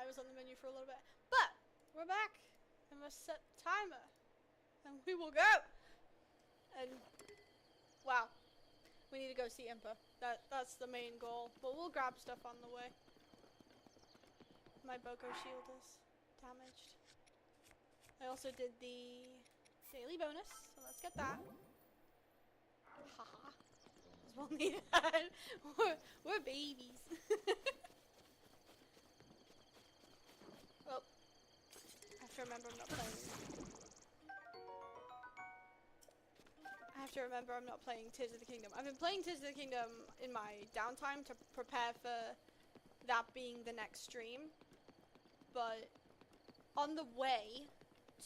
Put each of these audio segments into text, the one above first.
was on the menu for a little bit. But we're back. I must set the timer. And we will go. And wow. We need to go see Impa. That's the main goal. But we'll grab stuff on the way. My Boko shield is damaged. I also did the daily bonus, so let's get that. Haha. We'll need that. We're babies. Well, I have to remember I'm not playing. I have to remember I'm not playing Tears of the Kingdom. I've been playing Tears of the Kingdom in my downtime to prepare for that being the next stream. But on the way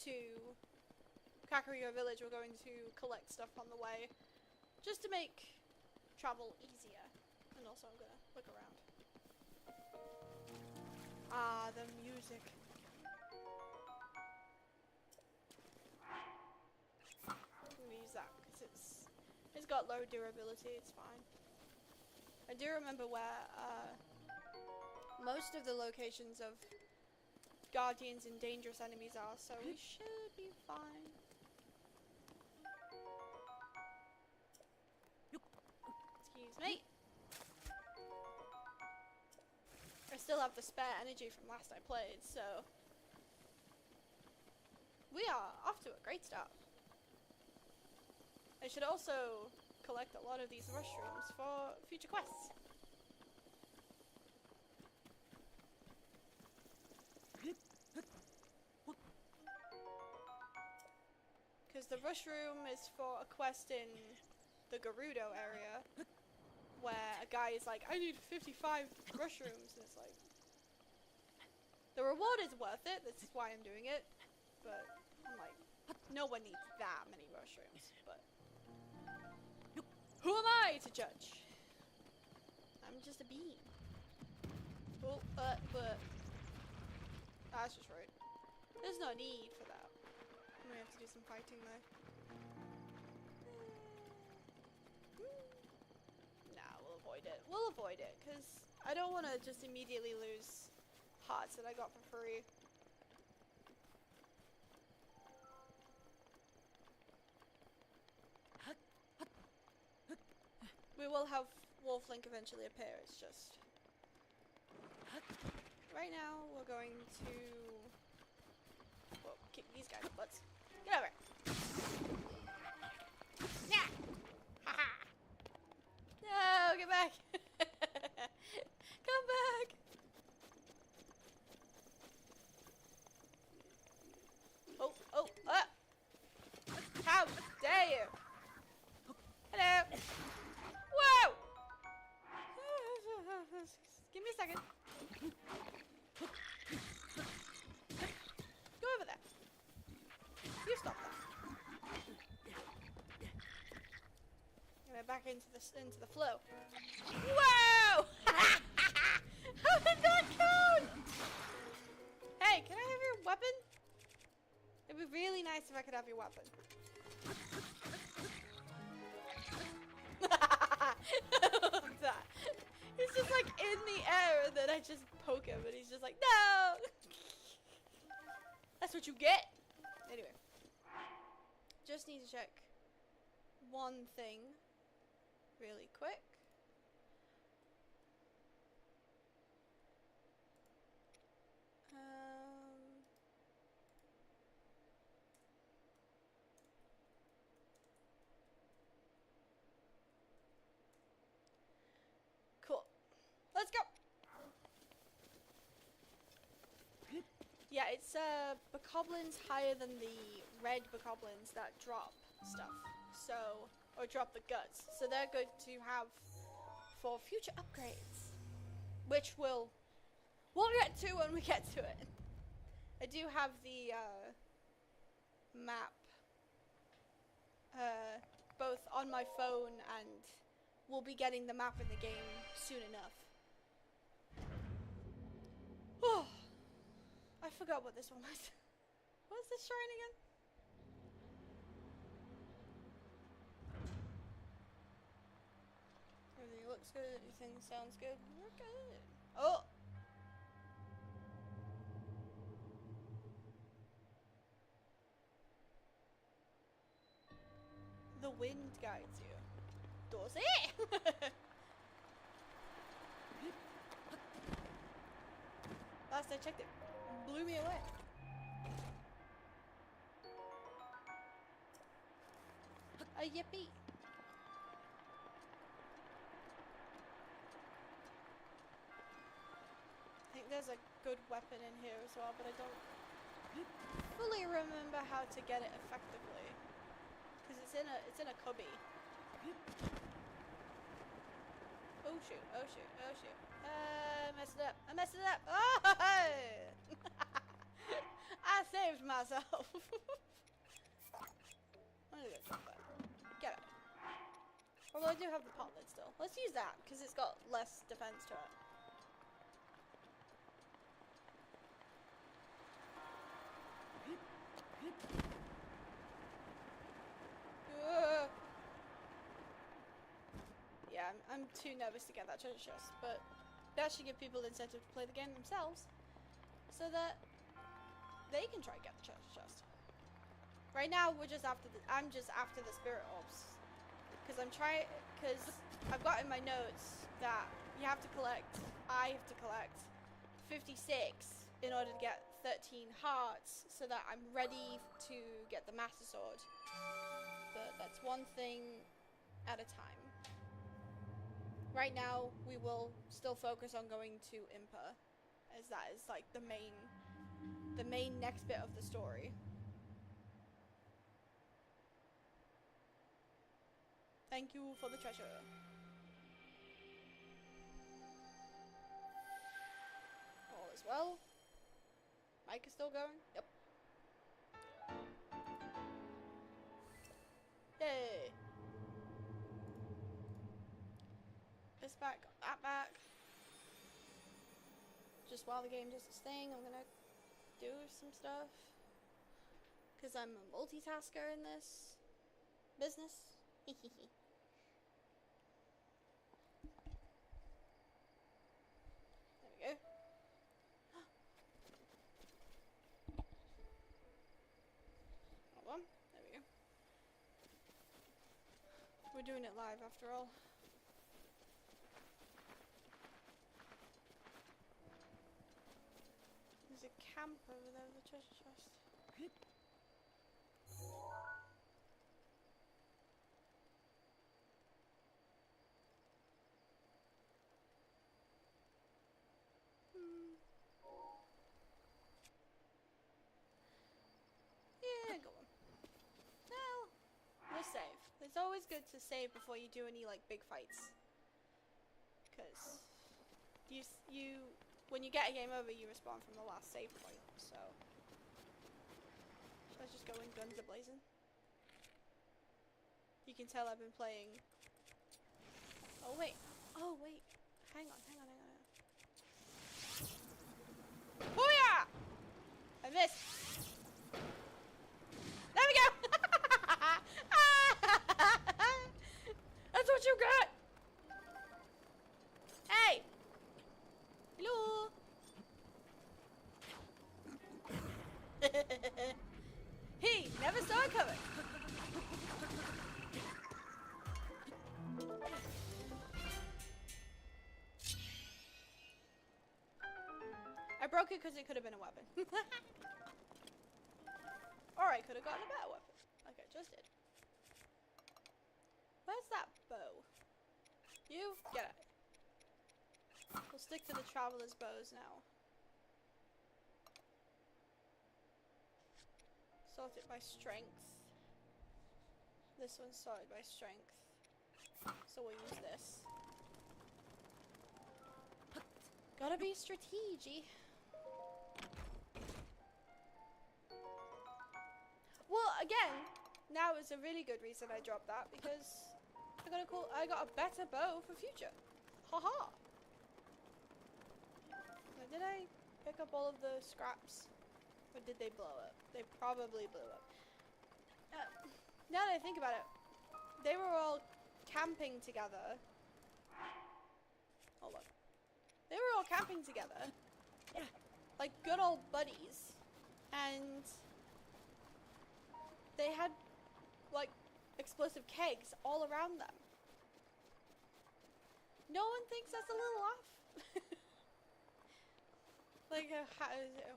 to Kakariko Village, we're going to collect stuff on the way just to make travel easier. And also I'm gonna look around. Ah, the music. I'm gonna use that because it's got low durability, it's fine. I do remember where most of the locations of guardians and dangerous enemies are, so we should be fine. Excuse me. I still have the spare energy from last I played, so we are off to a great start. I should also collect a lot of these mushrooms for future quests. Because the mushroom is for a quest in the Gerudo area, where a guy is like, I need 55 mushrooms, and it's like, the reward is worth it, this is why I'm doing it, but I'm like, no one needs that many mushrooms, but who am I to judge? I'm just a bean. Oh, but that's just right. There's no need for that. I'm gonna have to do some fighting though. Nah, we'll avoid it. We'll avoid it, because I don't want to just immediately lose hearts that I got for free. We will have Wolf Link eventually appear, it's just... Right now, we're going to... Well, kick these guys' butts. Get over it! Yeah! Haha! No, get back! Come back! Oh, ah! How dare you! Hello! Whoa! Give me a second. Go over there. You stop that. Get back into the flow. Whoa! How did that count? Hey, can I have your weapon? It'd be really nice if I could have your weapon. That. He's just like in the air and then I just poke him and he's just like, no! That's what you get! Anyway. Just need to check one thing really quick. Cool. Let's go! Yeah, it's bokoblins higher than the red bokoblins that drop stuff. So, or drop the guts. So they're good to have for future upgrades. Which we'll get to when we get to it. I do have the map both on my phone and we'll be getting the map in the game soon enough. Oh, I forgot what this one was. What was this shrine again? Everything looks good, everything sounds good. We're good. Oh! the wind guides you. Does it? Last I checked, it blew me away. A yippee. I think there's a good weapon in here as well, but I don't fully remember how to get it effectively. Because it's in a cubby. Oh shoot, oh shoot, oh shoot. I messed it up. I messed it up. Oh! I saved myself. I'm gonna go check that. Get it. Although I do have the pot lid still. Let's use that, because it's got less defense to it. Yeah, I'm too nervous to get that treasure chest, but that should give people incentive to play the game themselves, so that they can try and get the treasure chest. Right now, I'm just after the spirit orbs, because I've got in my notes that I have to collect 56 in order to get 13 hearts, so that I'm ready to get the Master Sword. But that's one thing at a time. Right now, we will still focus on going to Impa, as that is like the main next bit of the story. Thank you for the treasure. All is well. Mic is still going? Yep. Yay! This back, that back. Just while the game does its thing, I'm gonna do some stuff. Because I'm a multitasker in this business. There we go. Hold on. There we go. We're doing it live after all. There's a camp over there with a treasure chest. Yeah, go on. Well, we'll save. It's always good to save before you do any like big fights. Because when you get a game over, you respawn from the last save point, so. Let's just go in guns a-blazing. You can tell I've been playing. Oh wait. Oh wait. Hang on. Booyah! I missed. There we go! That's what you got! Hey! Hello! He never saw it coming! I broke it because it could have been a weapon. Or I could have gotten a better weapon, like I just did. Where's that bow? You? Get it. We'll stick to the traveler's bows now. Sort it by strength. This one's sorted by strength. So we'll use this. Gotta be strategy. Well, again, now is a really good reason I dropped that, because I got a better bow for future. Haha. Now, did I pick up all of the scraps? Or did they blow up? They probably blew up. Now that I think about it, they were all camping together. Hold on. They were all camping together. Like good old buddies. And they had like explosive explosive kegs all around them. No one thinks that's a little off. Like,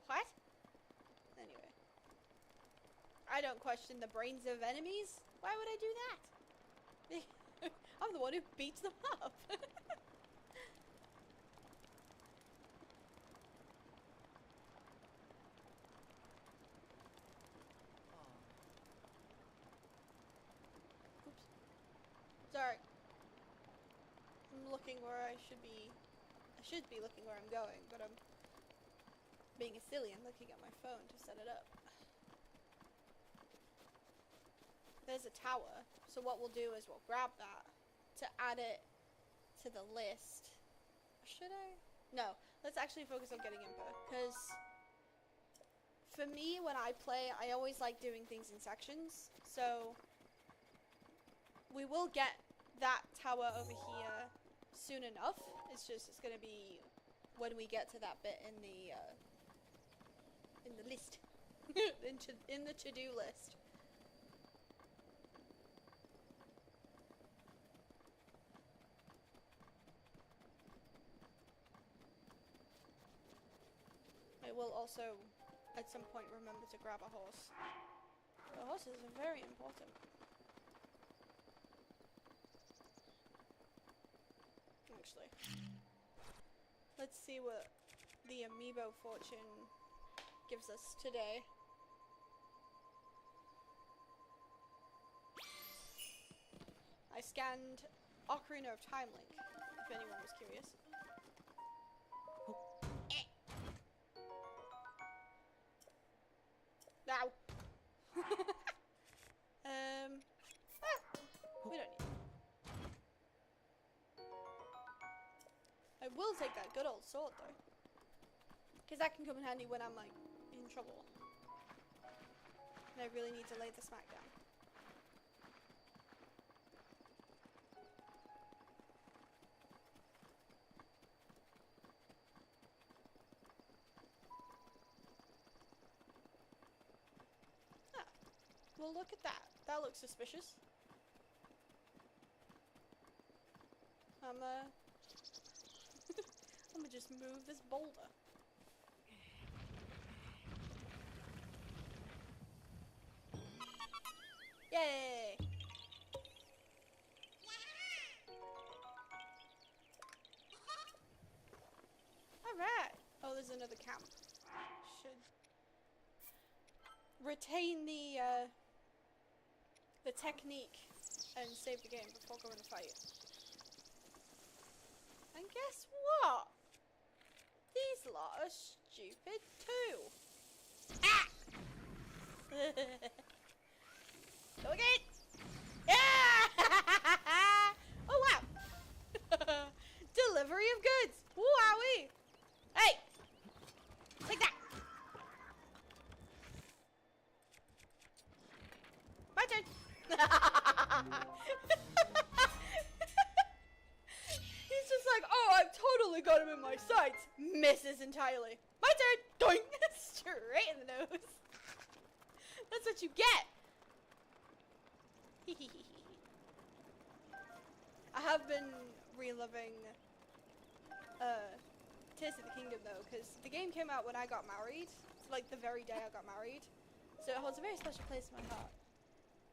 what? Anyway. I don't question the brains of enemies. Why would I do that? I'm the one who beats them up. Oops. Sorry. I'm looking where I should be. I should be looking where I'm going, but I'm being a silly and looking at my phone to set it up. There's a tower, so what we'll do is we'll grab that to add it to the list. Should I? No, let's actually focus on getting Impa, because for me, when I play, I always like doing things in sections, so we will get that tower over here soon enough. It's going to be when we get to that bit in the list, in the to-do list. I will also, at some point, remember to grab a horse. The horses are very important. Actually, let's see what the amiibo fortune gives us today. I scanned Ocarina of Time Link, if anyone was curious. Now. We don't need it. I will take that good old sword though, because that can come in handy when I'm like in trouble and I really need to lay the smack down. Well, look at that. That looks suspicious. I'm gonna just move this boulder. Yay! Alright. Oh, there's another camp. Should retain the technique and save the game before going to fight. And guess what? These lot are stupid too. Ah! Go again! Yeah! Oh wow! Delivery of goods! Wowee! Hey! Take that! My turn! He's just like, oh, I've totally got him in my sights. Misses entirely. My turn! Doink! Straight in the nose. That's what you get. I have been reliving Tears of the Kingdom though, because the game came out when I got married. Like the very day I got married. So it holds a very special place in my heart.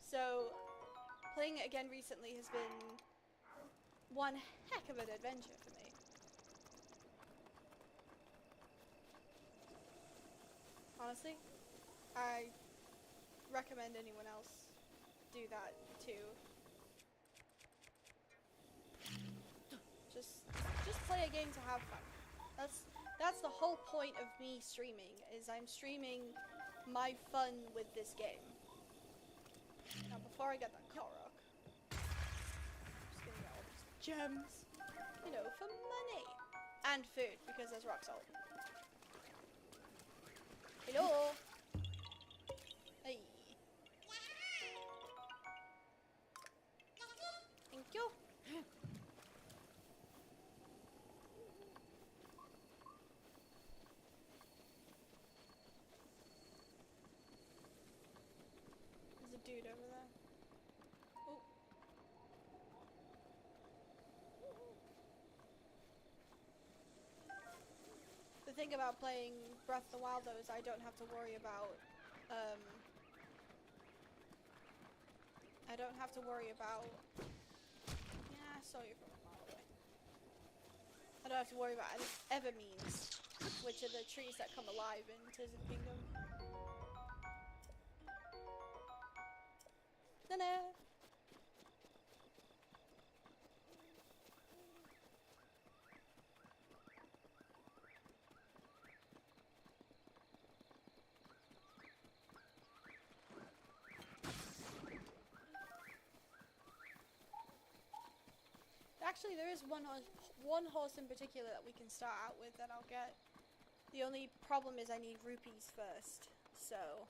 So playing it again recently has been one heck of an adventure for me. Honestly, I recommend anyone else do that too. Just play a game to have fun. That's the whole point of me streaming, is I'm streaming my fun with this game. Now before I get that Korok, I'm just gonna get all these gems, you know, for money. And food, because there's rock salt. Hello! Hey. Thank you. There's a dude over there. Oh. The thing about playing Breath of the Wild though is I don't have to worry about, yeah, I saw you from a mile away. I don't have to worry about any Evermeans, which are the trees that come alive in Tears of the Kingdom. Na-na! Actually, there is one horse in particular that we can start out with that I'll get. The only problem is I need rupees first. So,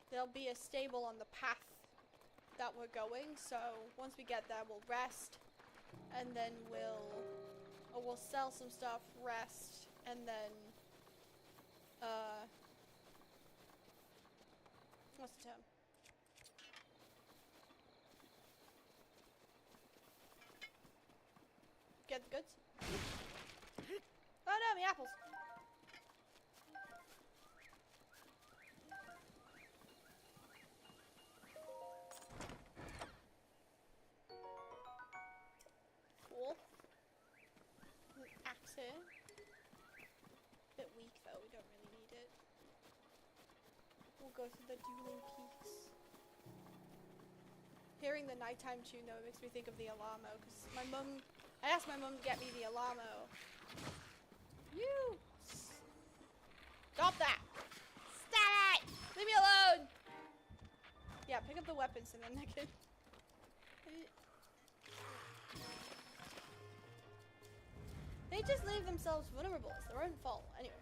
there'll be a stable on the path that we're going. So, once we get there, we'll rest. And then we'll sell some stuff, rest, and then, what's the term? Get the goods. Oh no, me apples. Cool. Axe here. Bit weak though, we don't really need it. We'll go through the dueling peaks. Hearing the nighttime tune though, it makes me think of the Alamo, because I asked my mum to get me the Alamo. You! Stop that! Stop it! Leave me alone! Yeah, pick up the weapons and then I can... They just leave themselves vulnerable. It's their own fault. Anyway.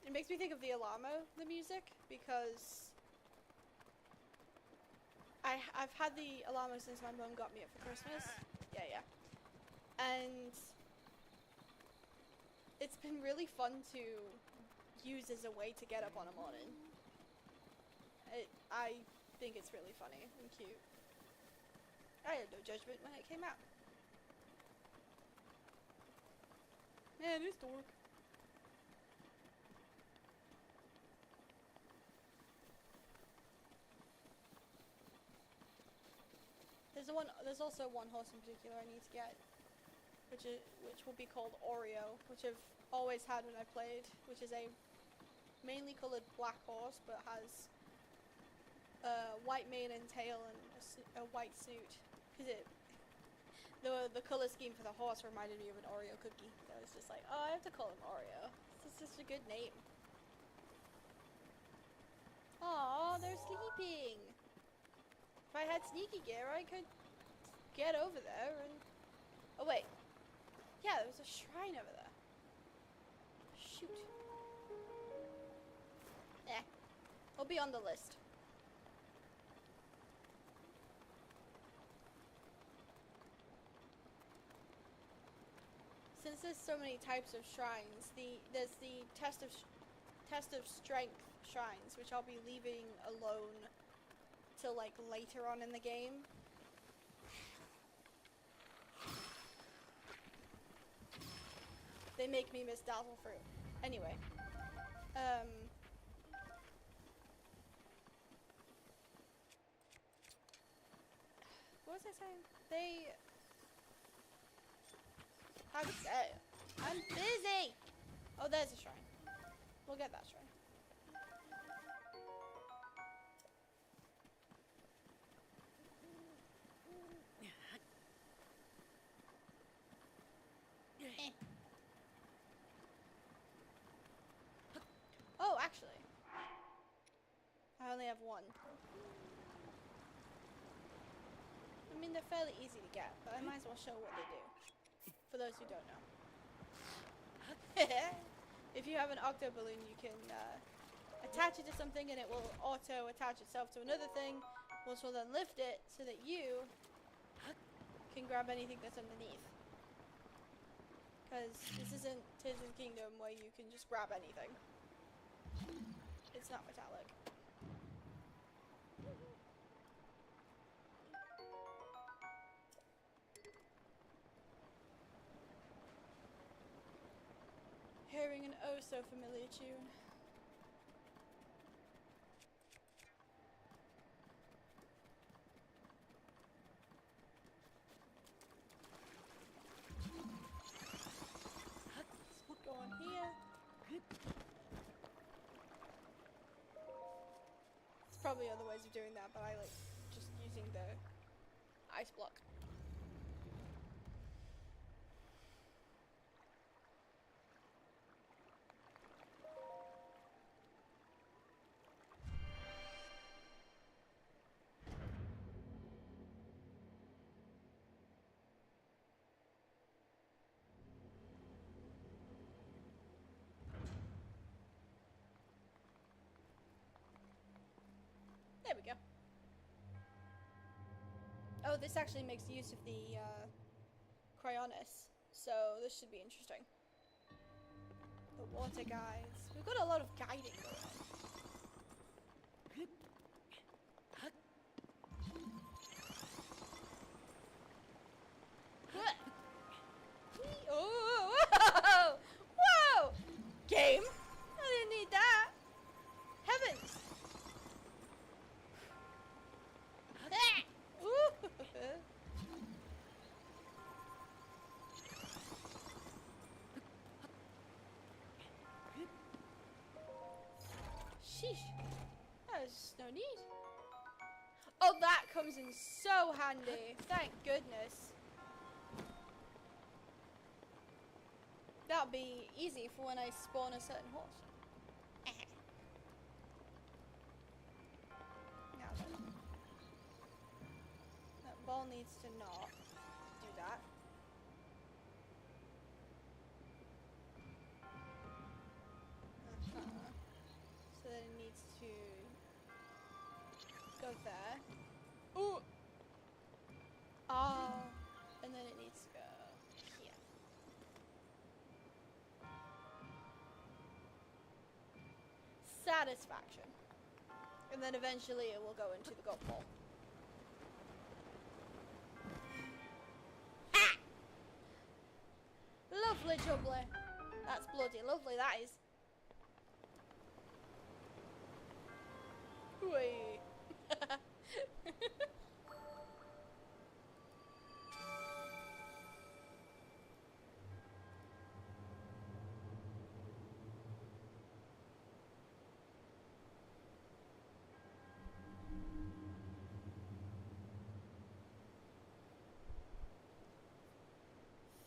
It makes me think of the Alamo, the music, because... I've had the Alamo since my mum got me it for Christmas. Yeah. And it's been really fun to use as a way to get up on a morning. I think it's really funny and cute. I had no judgment when it came out. Man, it's dark. There's also one horse in particular I need to get, which will be called Oreo, which I've always had when I played, which is a mainly coloured black horse, but has a white mane and tail and a white suit. Cause the colour scheme for the horse reminded me of an Oreo cookie. So I was just like, oh, I have to call him Oreo. This is just a good name. Aw, they're sleeping. If I had sneaky gear, I could get over there and... Oh, wait. Yeah, there was a shrine over there. Shoot. Eh. It'll be on the list. Since there's so many types of shrines, there's the test of strength shrines, which I'll be leaving alone till like later on in the game. They make me miss Dazzle Fruit. Anyway. What was I saying? How dare you? I'm busy! Oh, there's a shrine. We'll get that shrine. Oh, actually. I only have one. I mean, they're fairly easy to get, but I might as well show what they do. For those who don't know. If you have an octo balloon, you can attach it to something and it will auto attach itself to another thing, which will then lift it so that you can grab anything that's underneath. Because this isn't Tears of the Kingdom where you can just grab anything. It's not metallic. so familiar tune. Let's go on here. There's probably other ways of doing that, but I like just using the ice block. There we go. Oh, this actually makes use of the cryonis, so this should be interesting. The water guides. We've got a lot of guiding going on. Oh, whoa! Whoa! Game? I didn't need that. Heavens! Sheesh. There's no need. Oh, that comes in so handy. Thank goodness. That'll be easy for when I spawn a certain horse. Now then. That ball needs to not do that. So then it needs to go there. Ooh! Oh! And then it needs to go here. Satisfaction. And then eventually it will go into the golf ball. Ha! Lovely jubbly. That's bloody lovely, that is. Wait.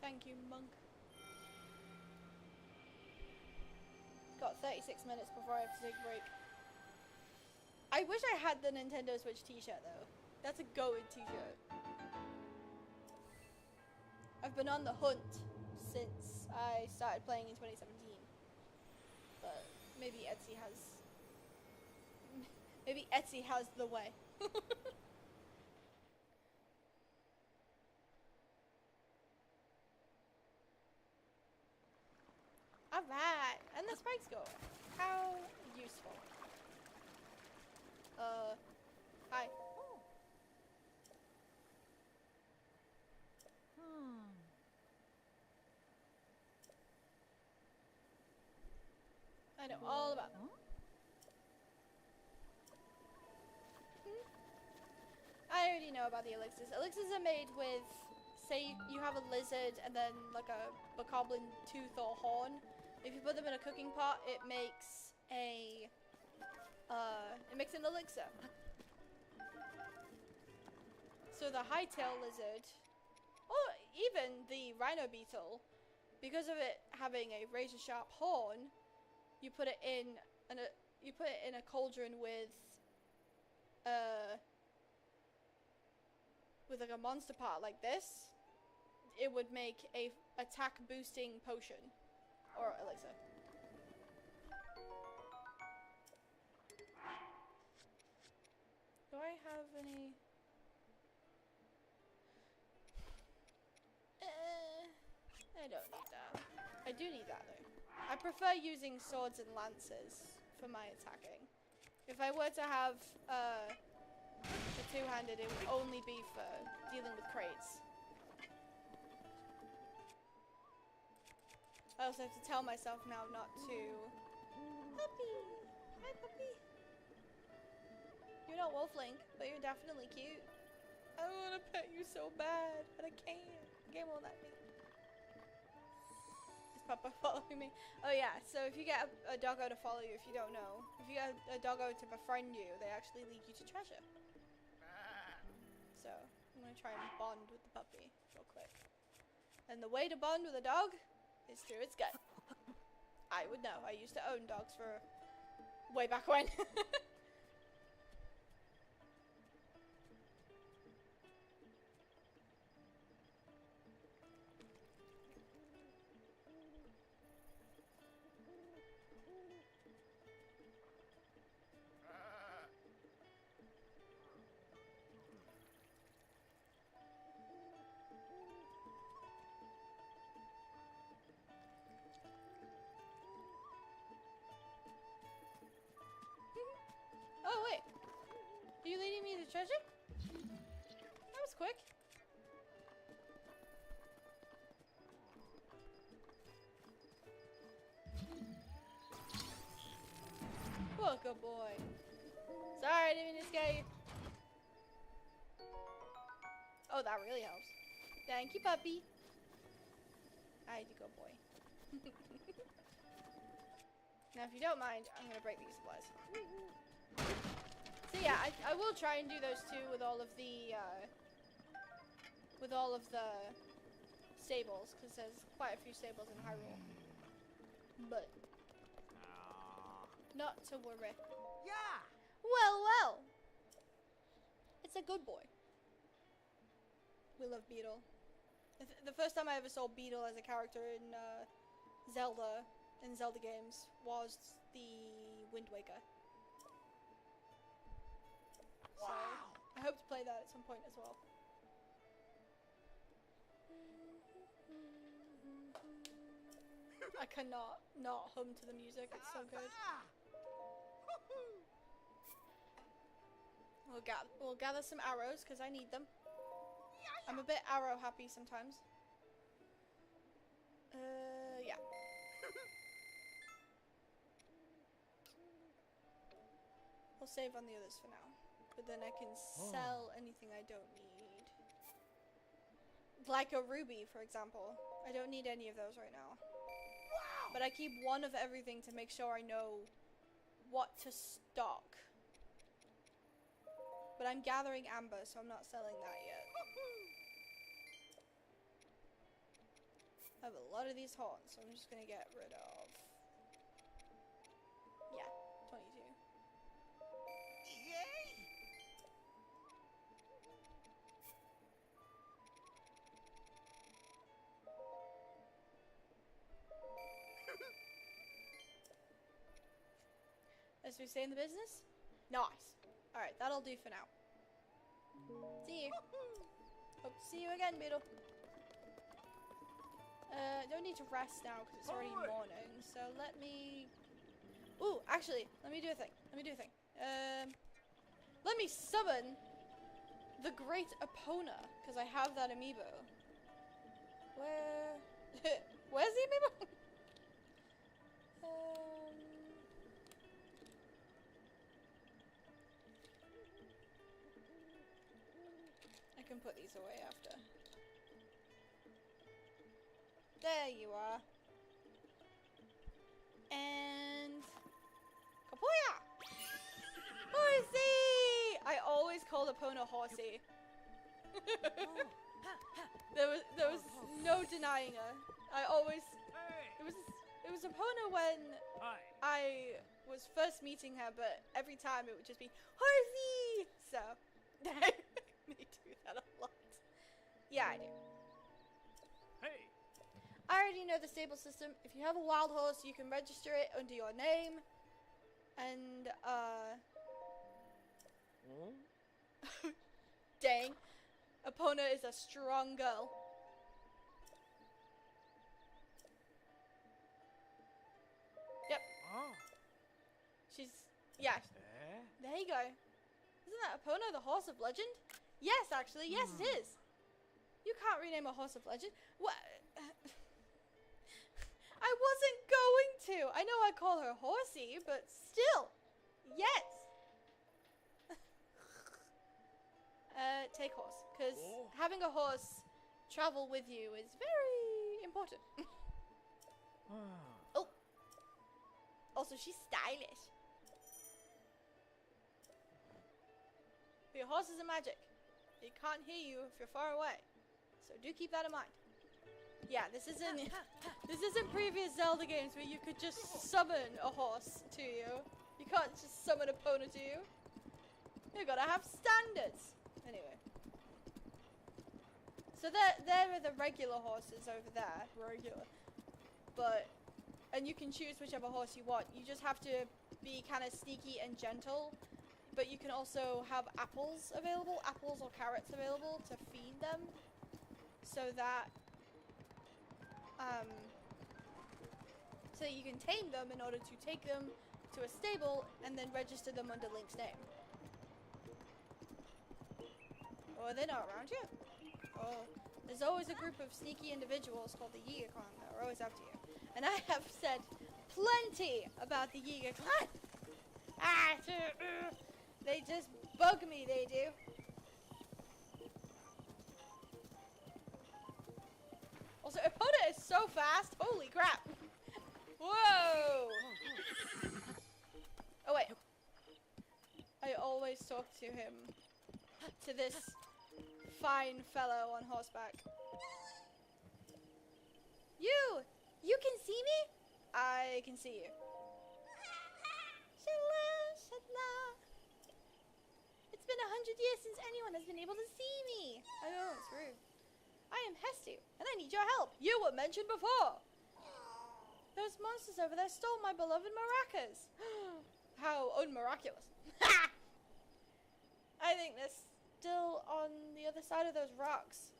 Thank you, monk. Got 36 minutes before I have to take a break. I wish I had the Nintendo Switch t-shirt though. That's a goated t-shirt. I've been on the hunt since I started playing in 2017. But maybe Etsy has the way. Alright, and the spikes go. How useful. Hi. Oh. I know all about them. I already know about the elixirs. Elixirs are made with, say you have a lizard and then like a bokoblin tooth or horn. If you put them in a cooking pot, it makes an elixir. So the hightail lizard, or even the rhino beetle, because of it having a razor sharp horn, you put it in a cauldron with like a monster pot like this, it would make a attack boosting potion or elixir. Do I have any? I don't need that. I do need that though. I prefer using swords and lances for my attacking. If I were to have a two-handed, it would only be for dealing with crates. I also have to tell myself now not to. Puppy! Hi, puppy. You're not Wolflink, but you're definitely cute. I want to pet you so bad, but I can't. The game won't let me. Is Papa following me? Oh yeah, so if you get a doggo to follow you, if you don't know, if you get a doggo to befriend you, they actually lead you to treasure. So, I'm going to try and bond with the puppy real quick. And the way to bond with a dog is through its gut. I would know. I used to own dogs for way back when. Oh wait, are you leading me to treasure? That was quick. Oh, good boy. Sorry, I didn't mean to scare you. Oh, that really helps. Thank you, puppy. I do, good boy. Now, if you don't mind, I'm gonna break these supplies. So yeah, I will try and do those too with all of the stables, because there's quite a few stables in Hyrule. But not to worry. Yeah. Well, well. It's a good boy. We love Beetle. The first time I ever saw Beetle as a character in Zelda games was the Wind Waker. So I hope to play that at some point as well. I cannot not hum to the music, it's so good. We'll gather some arrows because I need them. I'm a bit arrow happy sometimes. Yeah. I'll save on the others for now. But then I can sell anything I don't need. Like a ruby, for example. I don't need any of those right now. Wow. But I keep one of everything to make sure I know what to stock. But I'm gathering amber, so I'm not selling that yet. I have a lot of these horns, so I'm just gonna get rid of... Yeah, 22. Yay! As we say in the business? Nice. Alright, that'll do for now. See you. Hope to see you again, Beetle. Don't need to rest now because it's already morning, so let me... Ooh, actually, let me do a thing. Let me summon the Great Epona, because I have that amiibo. Where's the amiibo? I can put these away after. There you are. And... Kapoya! Horsey! I always called Epona Horsey. there was no denying her. I always... It was Epona when I was first meeting her, but every time it would just be Horsey! So, me do that a lot. Yeah, I do. Hey. I already know the stable system. If you have a wild horse, you can register it under your name. And, dang. Epona is a strong girl. Yep. Oh. She's... Yeah. There you go. Isn't that Epona the horse of legend? Yes, actually. Yes, it is. You can't rename a horse of legend. What? I wasn't going to. I know I call her horsey, but still. Yes. Take horse. Because having a horse travel with you is very important. Oh. Also, she's stylish. Your horses are magic. It can't hear you if you're far away. So do keep that in mind. Yeah, this isn't previous Zelda games where you could just summon a horse to you. You can't just summon a pony to you. You gotta have standards. Anyway. So there are the regular horses over there. Regular. And you can choose whichever horse you want. You just have to be kind of sneaky and gentle. But you can also have apples available, apples or carrots available to feed them, so that you can tame them in order to take them to a stable and then register them under Link's name. Or they're not around you. Oh, there's always a group of sneaky individuals called the Yiga clan that are always after you. And I have said plenty about the Yiga clan. They just bug me, they do. Also, Epona is so fast. Holy crap. Whoa. Oh, wait. I always talk to him. To this fine fellow on horseback. You can see me? I can see you. It's been 100 years since anyone has been able to see me. I know, it's rude. I am Hestu, and I need your help. You were mentioned before. Those monsters over there stole my beloved maracas. How unmiraculous. I think they're still on the other side of those rocks.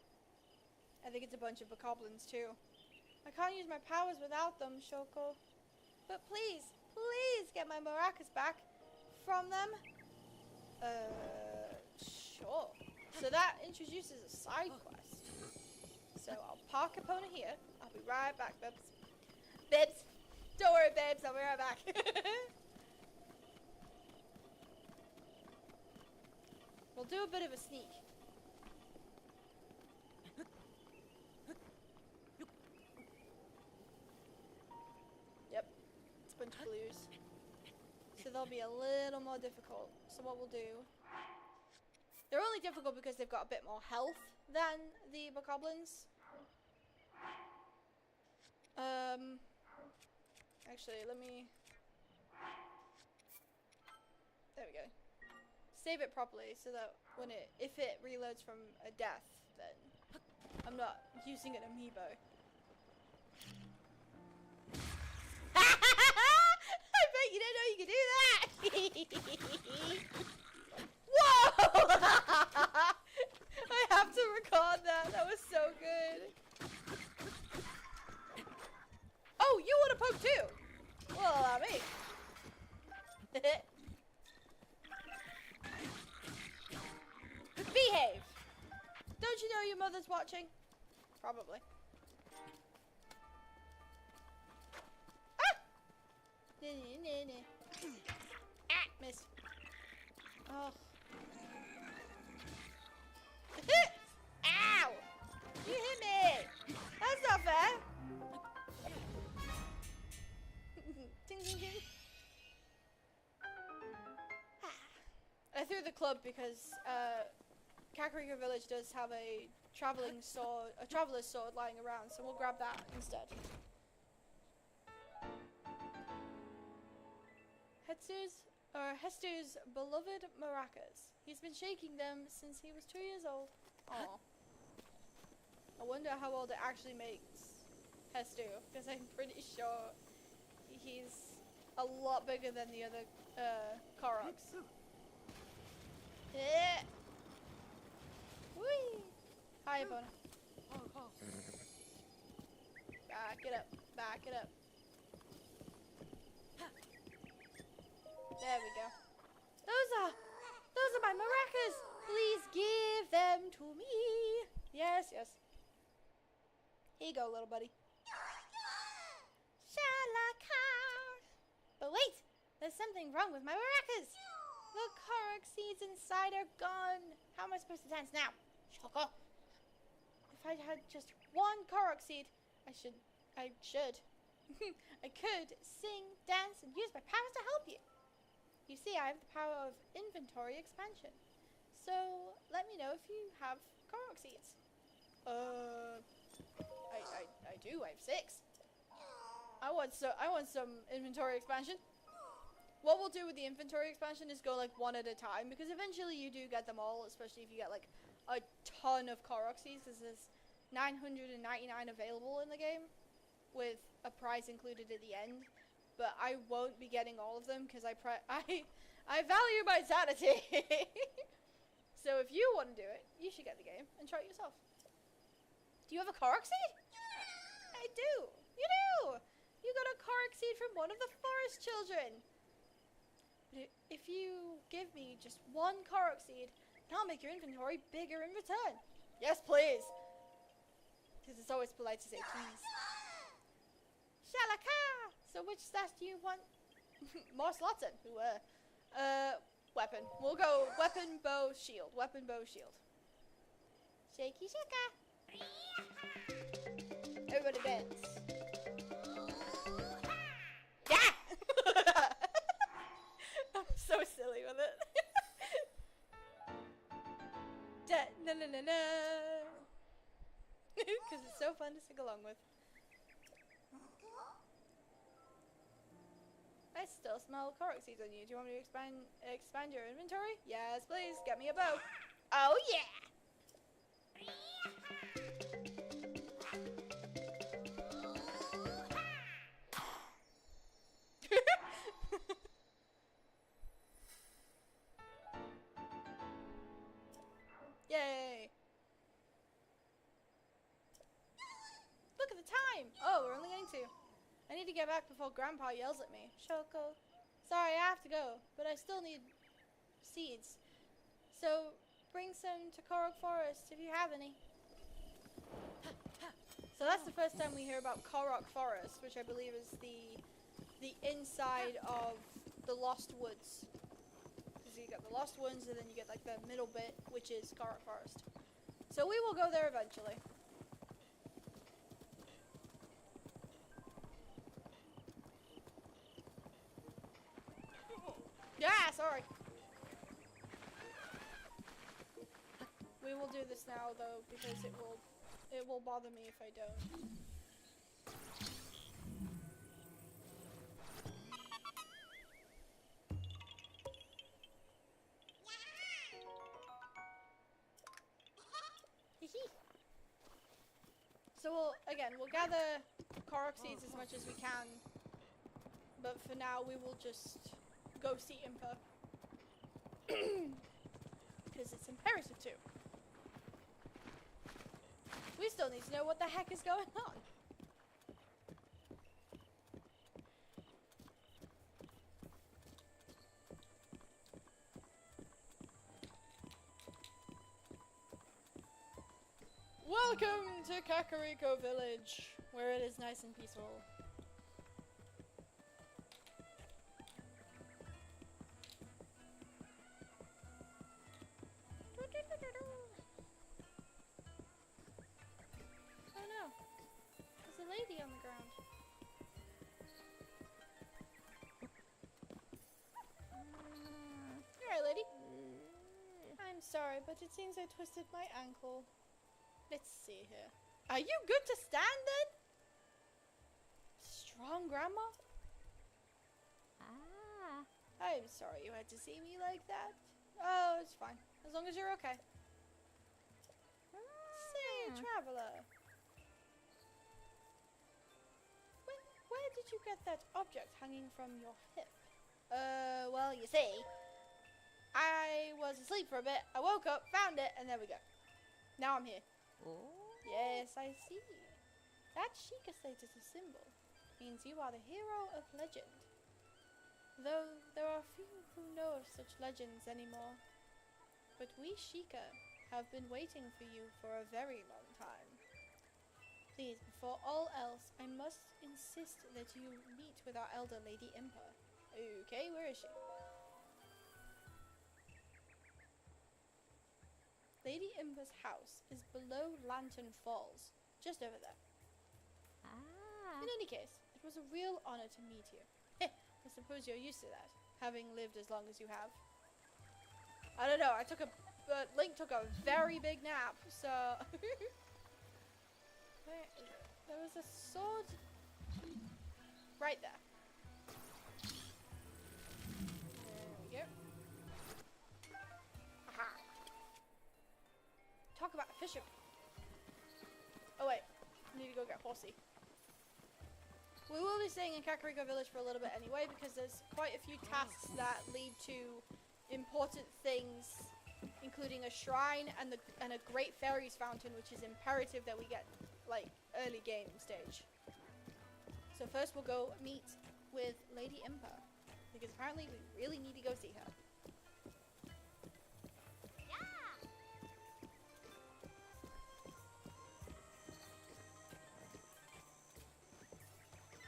I think it's a bunch of bokoblins too. I can't use my powers without them, Shoko. But please, please get my maracas back from them. Sure. So that introduces a side quest. So I'll park Epona here. I'll be right back, Bibs. Bibs! Don't worry, Bibs. I'll be right back. We'll do a bit of a sneak. Yep. It's a bunch of blues. So they'll be a little more difficult. So what we'll do... They're only difficult because they've got a bit more health than the bokoblins. Actually, let me... There we go. Save it properly so that if it reloads from a death, then I'm not using an amiibo. I bet you didn't know you could do that! Whoa! I have to record that. That was so good. Oh, you want to poke too? Well, allow me. Behave. Don't you know your mother's watching? Probably. Ah! Ah, miss. Oh. Ow! You hit me! That's not fair! Ding, ding, ding. I threw the club because Kakariko Village does have a traveler's sword lying around, so we'll grab that instead. Hestu's beloved maracas. He's been shaking them since he was 2 years old. Aww. I wonder how old it actually makes Hestu, because I'm pretty sure he's a lot bigger than the other Koroks. Yeah. Whee! Hi, Epona. Back it up. Back it up. There we go. Those are my maracas. Please give them to me. Yes, yes. Here you go, little buddy. something wrong with my maracas. The Korok seeds inside are gone. How am I supposed to dance now? Shocker. If I had just one Korok seed, I could sing, dance, and use my powers to help you. You see, I have the power of inventory expansion. So, let me know if you have Korok seeds. I do. I have 6. I want some inventory expansion. What we'll do with the inventory expansion is go like one at a time, because eventually you do get them all, especially if you get like a ton of Korok seeds, because there's 999 available in the game with a prize included at the end. But I won't be getting all of them because I value my sanity. So if you want to do it, you should get the game and try it yourself. Do you have a Korok seed? I do. You do. You got a Korok seed from one of the forest children. But if you give me just one Korok seed, then I'll make your inventory bigger in return. Yes, please. Because it's always polite to say please. Shalaka! So which stash do you want? More slots in. Weapon. We'll go weapon, bow, shield. Weapon, bow, shield. Shaky shaka. Everybody dance. Yeah! I'm so silly with it. Na na na na. Because it's so fun to sing along with. I still smell Korok seeds on you. Do you want me to expand your inventory? Yes, please. Get me a bow. Oh yeah! Yay! Look at the time! Oh, we're only getting 2. I need to get back before Grandpa yells at me. Shoko. Sorry, I have to go, but I still need seeds. So, bring some to Korok Forest if you have any. So that's the first time we hear about Korok Forest, which I believe is the inside of the Lost Woods. Because you get the Lost Woods, and then you get like the middle bit, which is Korok Forest. So we will go there eventually. Yeah, sorry. We will do this now though, because it will bother me if I don't. So we'll gather Korok seeds as much as we can, but for now we will just go see Impa. Because it's imperative to. We still need to know what the heck is going on. Welcome to Kakariko Village, where it is nice and peaceful. Oh no, there's a lady on the ground. Alright, lady. I'm sorry, but it seems I twisted my ankle. Let's see here. Are you good to stand then? Strong grandma? Ah. I'm sorry you had to see me like that. Oh, it's fine. As long as you're okay. Say, traveler. Where did you get that object hanging from your hip? Well, you see, I was asleep for a bit. I woke up, found it, and there we go. Now I'm here. Oh. Yes, I see. That Sheikah Slate is a symbol. Means you are the hero of legend. Though there are few who know of such legends anymore. But we Sheikah have been waiting for you for a very long time. Please, before all else, I must insist that you meet with our elder Lady Impa. Okay, where is she? Lady Impa's house is below Lantern Falls, just over there. In any case, it was a real honor to meet you. I suppose you're used to that, having lived as long as you have. I don't know, Link took a very big nap, so... Where is it? There was a sword... right there. There we go. Aha! Talk about a fisherman. Oh wait, I need to go get horsey. We will be staying in Kakariko Village for a little bit anyway, because there's quite a few tasks that lead to important things, including a shrine and a great fairies fountain, which is imperative that we get, like, early game stage. So first we'll go meet with Lady Impa, because apparently we really need to go see her.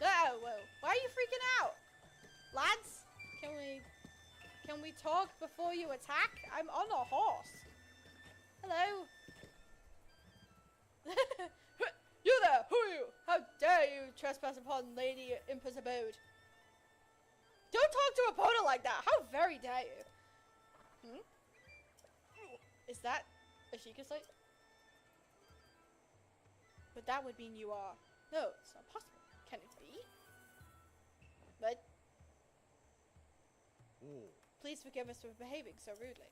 Oh, whoa. Why are you freaking out? Lads, can we talk before you attack? I'm on a horse. Hello? You there, who are you? How dare you trespass upon Lady Impa's abode? Don't talk to a opponent like that. How very dare you? Is that a Sheikah Slate? But that would mean you are... No, it's not possible. Can it be? But... Please forgive us for behaving so rudely.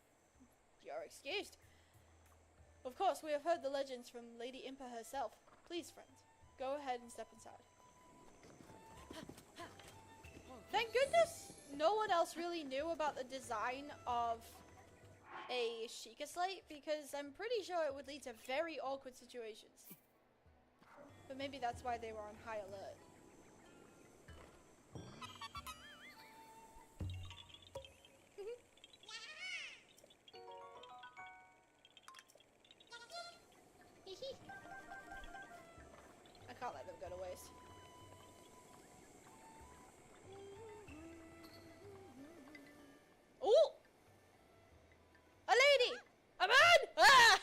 You're excused. Of course, we have heard the legends from Lady Impa herself. Please, friend, go ahead and step inside. Thank goodness no one else really knew about the design of a Sheikah Slate, because I'm pretty sure it would lead to very awkward situations. But maybe that's why they were on high alert. I can't let them go to waste. Oh! A lady! A man! Ah!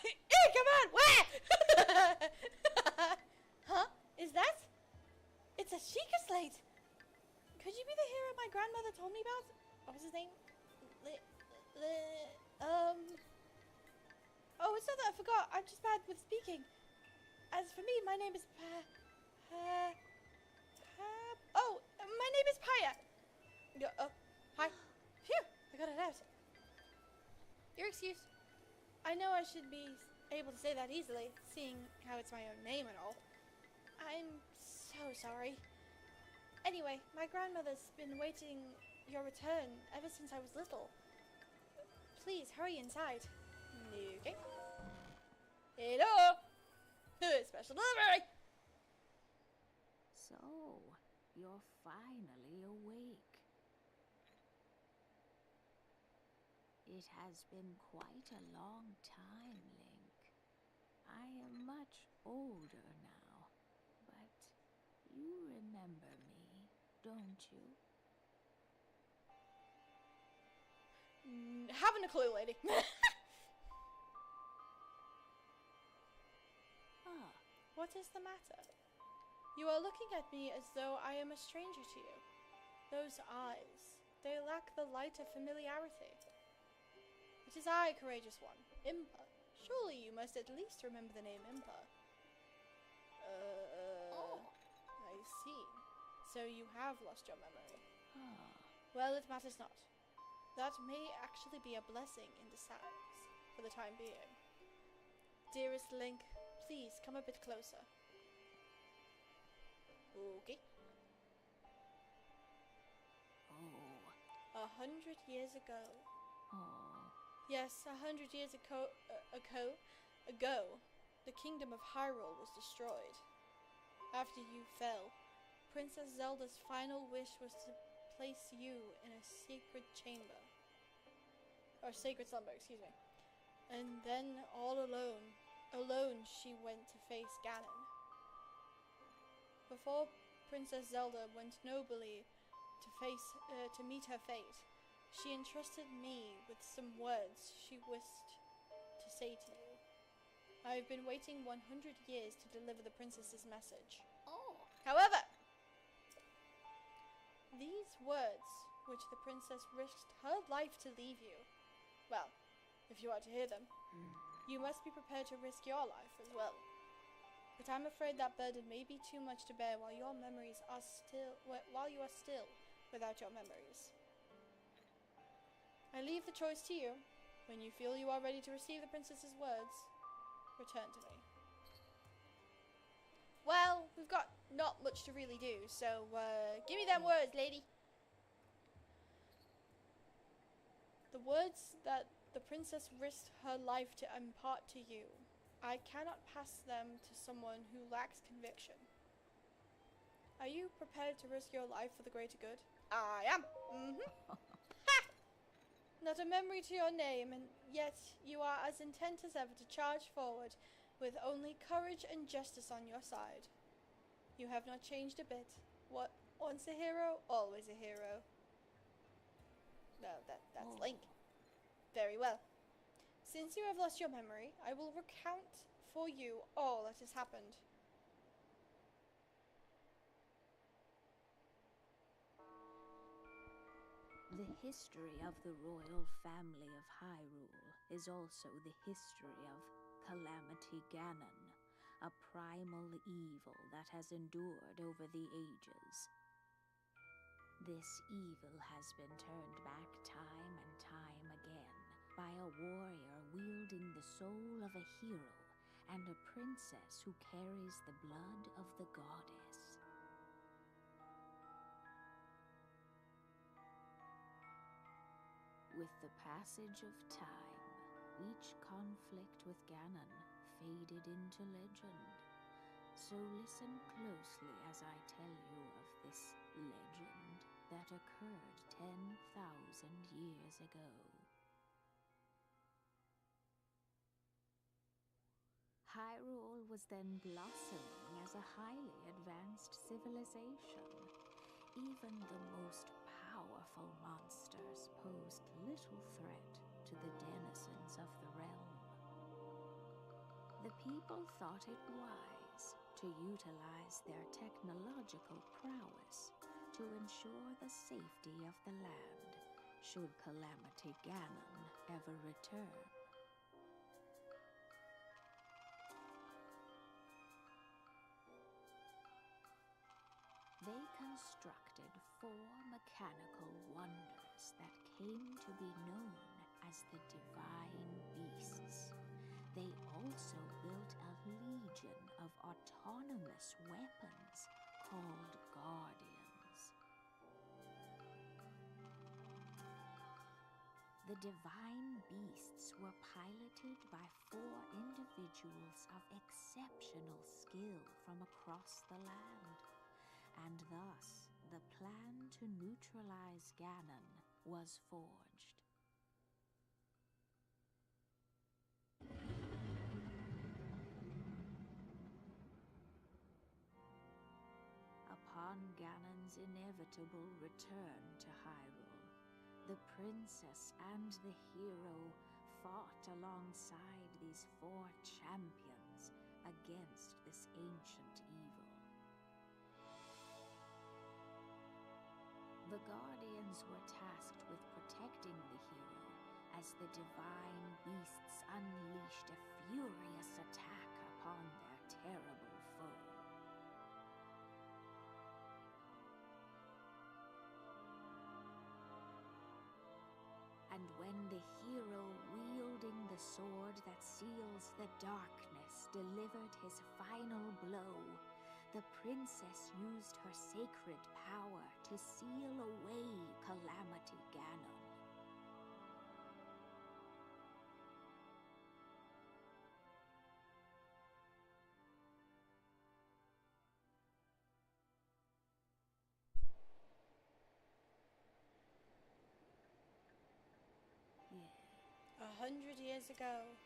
Come on! Where? Huh? Is that? It's a Sheikah Slate! Could you be the hero my grandmother told me about? What was his name? Oh, it's not that I forgot. I'm just bad with speaking. As for me, my name is oh, my name is Paya. Hi. Phew, I got it out. You're excused. I know I should be able to say that easily, seeing how it's my own name and all. I'm so sorry. Anyway, my grandmother's been waiting your return ever since I was little. Please, hurry inside. Okay. Hello! Special delivery! So, you're finally awake. It has been quite a long time, Link. I am much older now, but you remember me, don't you? Haven't a clue, lady. What is the matter? You are looking at me as though I am a stranger to you. Those eyes, they lack the light of familiarity. It is I, courageous one, Impa. Surely you must at least remember the name Impa. I see. So you have lost your memory. Well, it matters not. That may actually be a blessing in disguise for the time being. Dearest Link, please come a bit closer. Okay. 100 years ago. Yes, 100 years ago, the kingdom of Hyrule was destroyed. After you fell, Princess Zelda's final wish was to place you in a sacred chamber. Or sacred slumber, excuse me. And then, all alone she went to face Ganon. Before Princess Zelda went nobly to to meet her fate, she entrusted me with some words she wished to say to you. I have been waiting 100 years to deliver the princess's message. Oh. However, these words, which the princess risked her life to leave you, well, if you are to hear them, you must be prepared to risk your life as well. But I'm afraid that burden may be too much to bear while you are still without your memories. I leave the choice to you. When you feel you are ready to receive the princess's words, return to me. Well, we've got not much to really do, so give me them words, lady. The words that the princess risked her life to impart to you, I cannot pass them to someone who lacks conviction. Are you prepared to risk your life for the greater good? I am. Ha! Not a memory to your name, and yet you are as intent as ever to charge forward with only courage and justice on your side. You have not changed a bit. What once a hero, always a hero. No, that's Link. Very well. Since you have lost your memory, I will recount for you all that has happened. The history of the royal family of Hyrule is also the history of Calamity Ganon, a primal evil that has endured over the ages. This evil has been turned back time and time again by a warrior wielding the soul of a hero and a princess who carries the blood of the goddess. With the passage of time, each conflict with Ganon faded into legend. So listen closely as I tell you of this legend that occurred 10,000 years ago. Hyrule was then blossoming as a highly advanced civilization. Even the most powerful monsters posed little threat to the denizens of the realm. The people thought it wise to utilize their technological prowess to ensure the safety of the land should Calamity Ganon ever return. They constructed 4 mechanical wonders that came to be known as the Divine Beasts. They also built a legion of autonomous weapons called Guardians. The Divine Beasts were piloted by 4 individuals of exceptional skill from across the land. And thus, the plan to neutralize Ganon was forged. Upon Ganon's inevitable return to Hyrule, the princess and the hero fought alongside these 4 champions against this ancient evil. The Guardians were tasked with protecting the hero as the Divine Beasts unleashed a furious attack upon their terrible foe. And when the hero wielding the sword that seals the darkness delivered his final blow, the princess used her sacred power to seal away Calamity Ganon. Yeah. 100 years ago,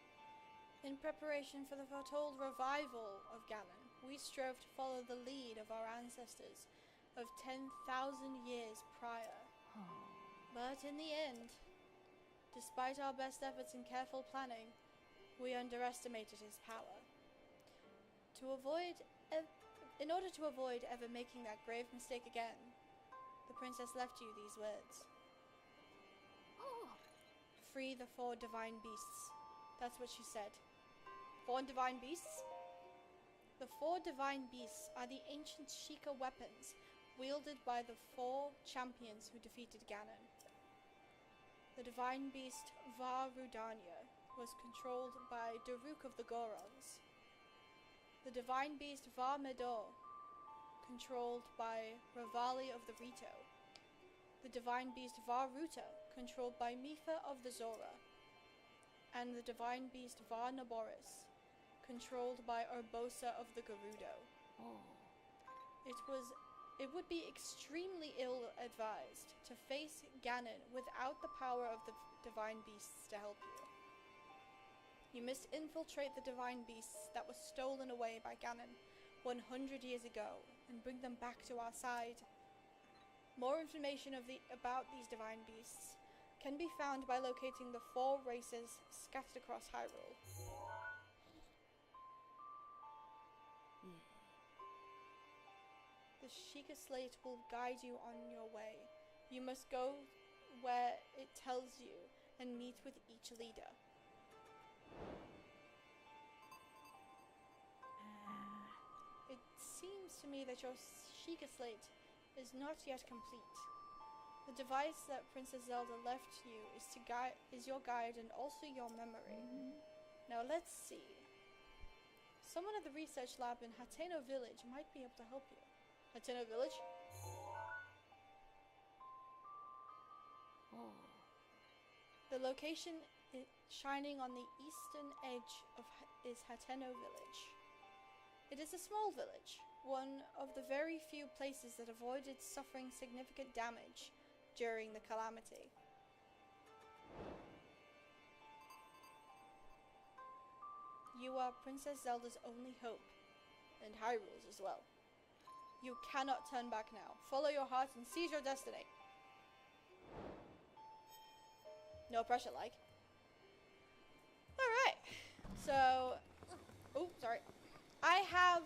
in preparation for the foretold revival of Ganon, we strove to follow the lead of our ancestors of 10,000 years prior. Oh. But in the end, despite our best efforts and careful planning, we underestimated his power. In order to avoid ever making that grave mistake again, the princess left you these words. Oh. Free the 4 divine beasts. That's what she said. 4 divine beasts? The 4 divine beasts are the ancient Sheikah weapons wielded by the 4 champions who defeated Ganon. The divine beast Var Rudania was controlled by Daruk of the Gorons. The divine beast Var Medor, controlled by Ravali of the Rito. The divine beast Var Ruta, controlled by Mifa of the Zora. And the divine beast Var Naboris, controlled by Urbosa of the Gerudo. Oh. It would be extremely ill-advised to face Ganon without the power of the divine beasts to help you. You must infiltrate the divine beasts that were stolen away by Ganon 100 years ago and bring them back to our side. More information about these divine beasts can be found by locating the 4 races scattered across Hyrule. Yeah. The Sheikah Slate will guide you on your way. You must go where it tells you and meet with each leader. It seems to me that your Sheikah Slate is not yet complete. The device that Princess Zelda left you is your guide and also your memory. Now let's see. Someone at the research lab in Hateno Village might be able to help you. Hateno Village? Oh. The location shining on the eastern edge is Hateno Village. It is a small village, one of the very few places that avoided suffering significant damage during the calamity. You are Princess Zelda's only hope, and Hyrule's as well. You cannot turn back now. Follow your heart and seize your destiny. No pressure, like. Alright, so... Oh, sorry. I have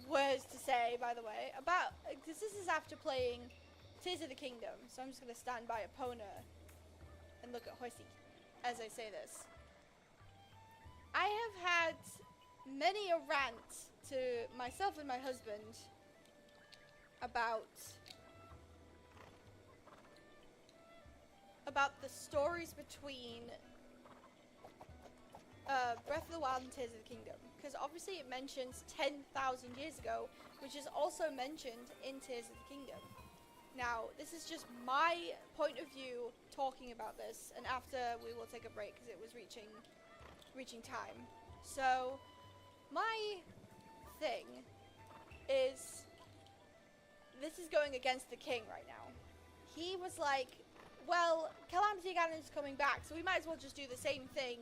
words to say, by the way, about... Because this is after playing Tears of the Kingdom, so I'm just going to stand by Epona and look at Horsey as I say this. I have had many a rant to myself and my husband about the stories between Breath of the Wild and Tears of the Kingdom, because obviously it mentions 10,000 years ago, which is also mentioned in Tears of the Kingdom. Now, this is just my point of view talking about this, and after we will take a break because it was reaching time. So, my thing is, this is going against the king right now. He was like, well, Calamity Ganon's coming back, so we might as well just do the same thing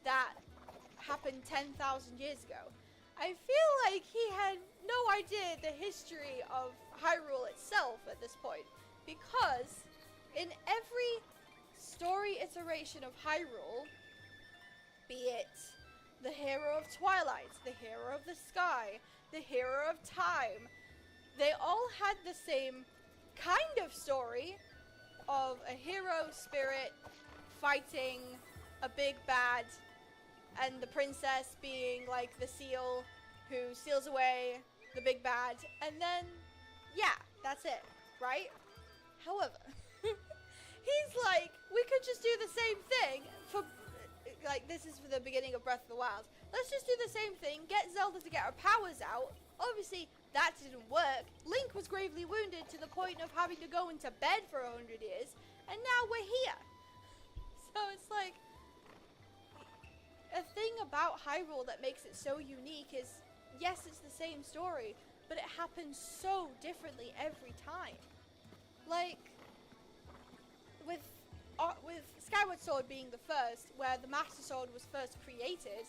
that happened 10,000 years ago. I feel like he had no idea the history of Hyrule itself at this point, because in every story iteration of Hyrule, be it the hero of Twilight, the hero of the sky, the hero of time, they all had the same kind of story of a hero spirit fighting a big bad, and the princess being like the seal who seals away the big bad, and then, yeah, that's it, right? However, he's like, we could just do the same thing for, like, this is for the beginning of Breath of the Wild. Let's just do the same thing, get Zelda to get her powers out. Obviously, that didn't work. Link was gravely wounded to the point of having to go into bed for 100 years, and now we're here. So it's like, a thing about Hyrule that makes it so unique is, yes, it's the same story, but it happens so differently every time. Like, with Skyward Sword being the first, where the Master Sword was first created,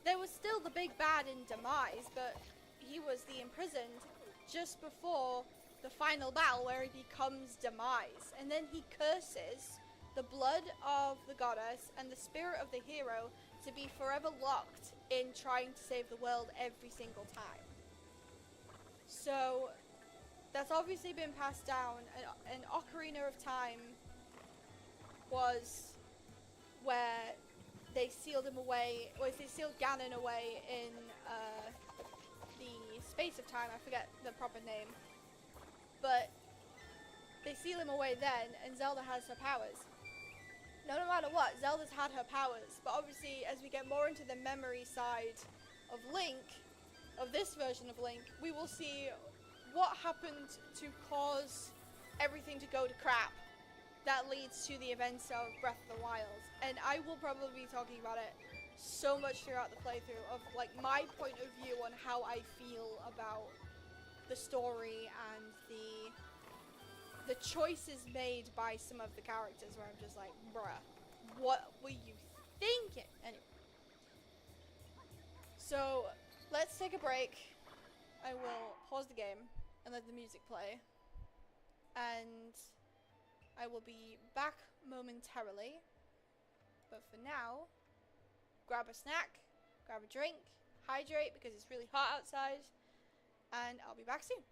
there was still the big bad in Demise, but he was the imprisoned just before the final battle where he becomes Demise. And then he curses the blood of the goddess and the spirit of the hero to be forever locked in trying to save the world every single time. So that's obviously been passed down, and Ocarina of Time was where they sealed him away, or they sealed Ganon away in the space of time. I forget the proper name, but they seal him away then, and Zelda has her powers. No matter what, Zelda's had her powers, but obviously as we get more into the memory side of Link, of this version of Link, we will see what happened to cause everything to go to crap that leads to the events of Breath of the Wild. And I will probably be talking about it so much throughout the playthrough of like my point of view on how I feel about the story and the choices made by some of the characters, where I'm just like, bruh, what were you thinking? Anyway, so let's take a break. I will pause the game and let the music play, and I will be back momentarily. But for now, grab a snack, grab a drink, hydrate because it's really hot outside, and I'll be back soon.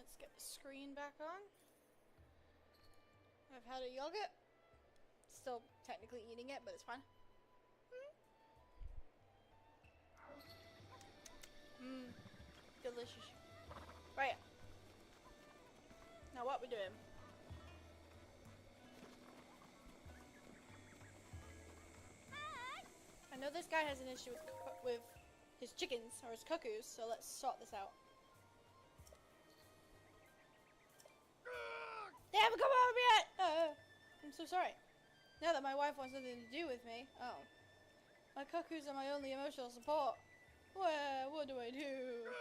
Let's get the screen back on. I've had a yogurt. Still technically eating it, but it's fine. Mmm. Delicious. Right. Now what we doing? I know this guy has an issue with his chickens or his cuckoos, so let's sort this out. They haven't come home yet! I'm so sorry. Now that my wife wants nothing to do with me. Oh. My cuckoos are my only emotional support. Well, what do I do?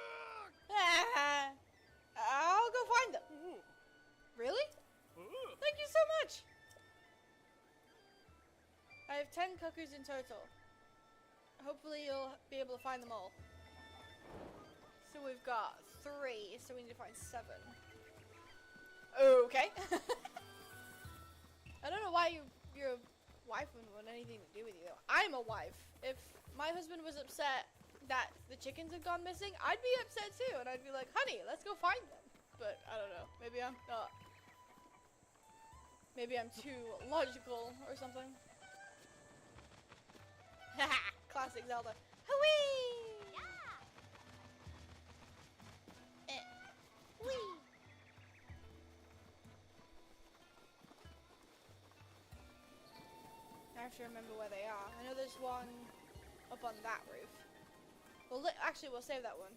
I'll go find them. Really? Thank you so much! I have 10 cuckoos in total. Hopefully you'll be able to find them all. So we've got 3, so we need to find 7. Okay. I don't know why your wife wouldn't want anything to do with you though. I'm a wife. If my husband was upset that the chickens had gone missing, I'd be upset too, and I'd be like, honey, let's go find them. But I don't know. Maybe I'm not. Maybe I'm too logical or something. Haha! Classic Zelda. Hooey! Yeah! Whee! I have to remember where they are. I know there's one up on that roof. Well, actually, we'll save that one.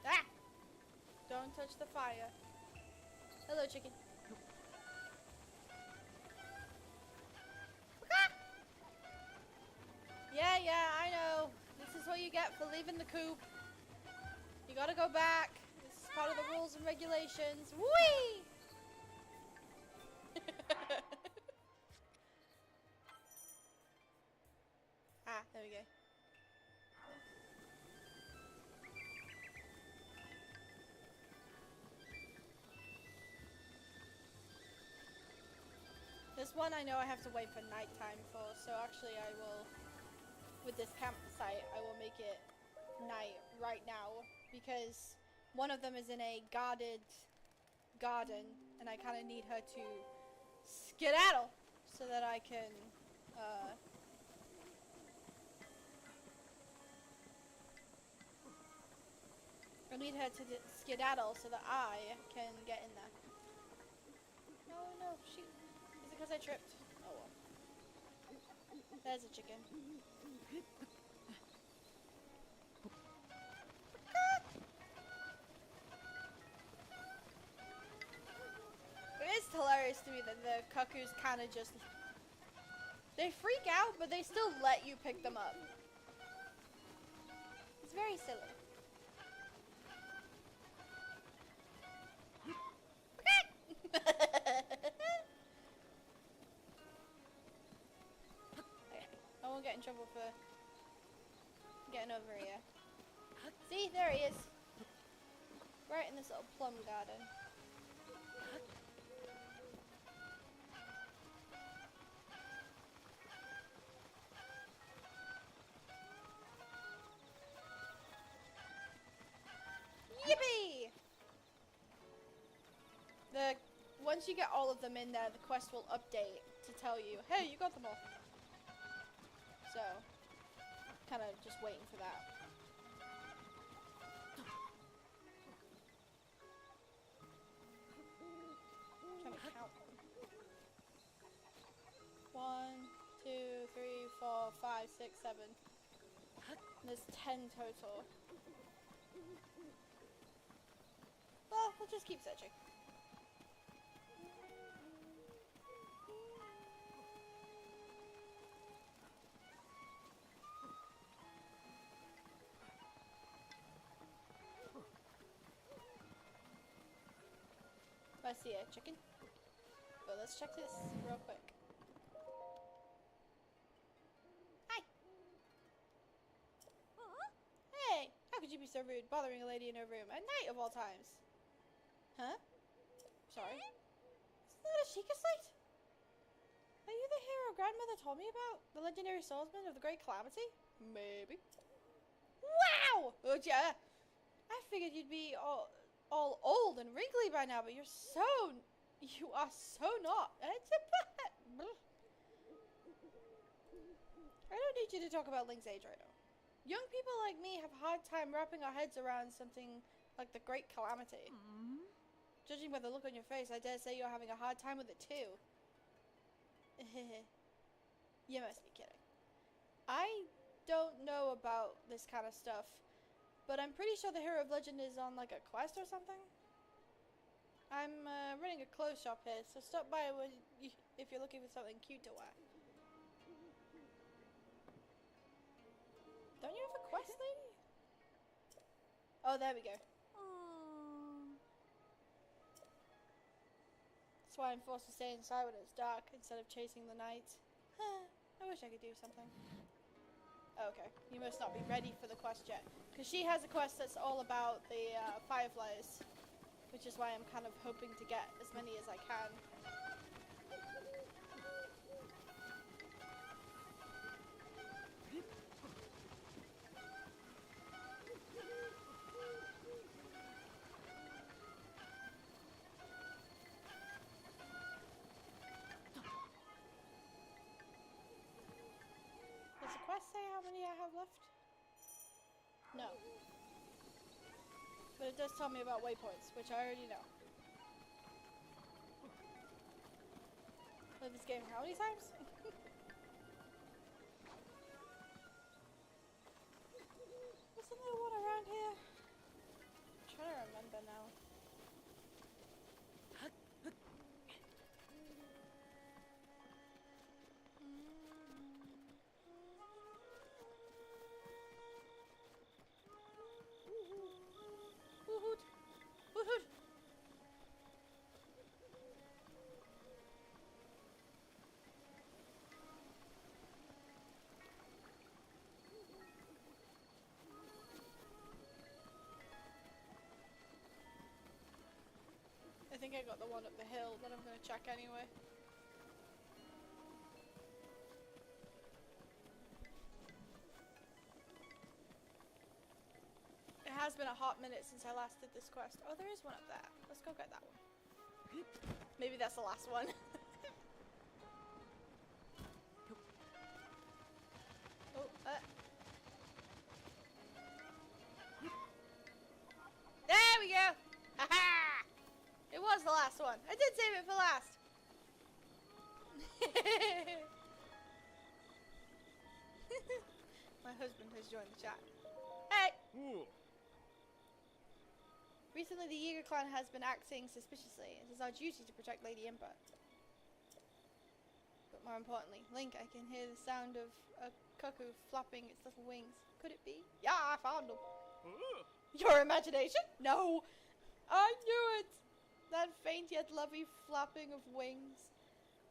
Ah! Don't touch the fire. Hello, chicken. Yeah, I know. This is what you get for leaving the coop. You gotta go back. This is part of the rules and regulations. Whee! There we go. This one I know I have to wait for nighttime for, so actually I will, with this campsite, I will make it night right now, because one of them is in a guarded garden, and I kind of need her to skedaddle, so that I can, I need her to skedaddle so that I can get in there. No, shoot. Is it because I tripped? Oh well. There's a chicken. It is hilarious to me that the cuckoos kind of just... They freak out, but they still let you pick them up. It's very silly. I won't get in trouble for getting over here. See, there he is. Right in this little plum garden. Yippee! Once you get all of them in there, the quest will update to tell you, hey, you got them all. So, kind of just waiting for that. I'm trying to count them. 1, 2, 3, 4, 5, 6, 7. There's 10 total. Well, we'll just keep searching. I see a chicken. But let's check this real quick. Hi! Hey! How could you be so rude, bothering a lady in her room at night of all times? Huh? Sorry? Isn't that a Sheikah Slate? Are you the hero grandmother told me about? The legendary swordsman of the Great Calamity? Maybe. Wow! Wow! Oh, yeah. I figured you'd be all old and wrinkly by now, but you are so not. I don't need you to talk about Link's age right now. Young people like me have a hard time wrapping our heads around something like the Great Calamity. Judging by the look on your face, I dare say you're having a hard time with it too. You must be kidding. I don't know about this kind of stuff, but I'm pretty sure the hero of legend is on like a quest or something. I'm running a clothes shop here, so stop by if you're looking for something cute to wear. Don't you have a quest, lady? Oh, there we go. That's why I'm forced to stay inside when it's dark instead of chasing the night. I wish I could do something. Okay, you must not be ready for the quest yet. Because she has a quest that's all about the fireflies. Which is why I'm kind of hoping to get as many as I can. Does the quest say how many I have left? No. But it does tell me about waypoints, which I already know. Played this game how many times? Wasn't there one around here? I'm trying to remember now. I think I got the one up the hill, but I'm gonna check anyway. It has been a hot minute since I last did this quest. Oh, there is one up there. Let's go get that one. Maybe that's the last one. Oh, there we go! Haha! It was the last one. I did save it for last. My husband has joined the chat. Hey! Ooh. Recently, the Yiga clan has been acting suspiciously. It is our duty to protect Lady Impa. But more importantly, Link, I can hear the sound of a cuckoo flapping its little wings. Could it be? Yeah, I found them. Your imagination? No! I knew it! That faint yet lovely flapping of wings.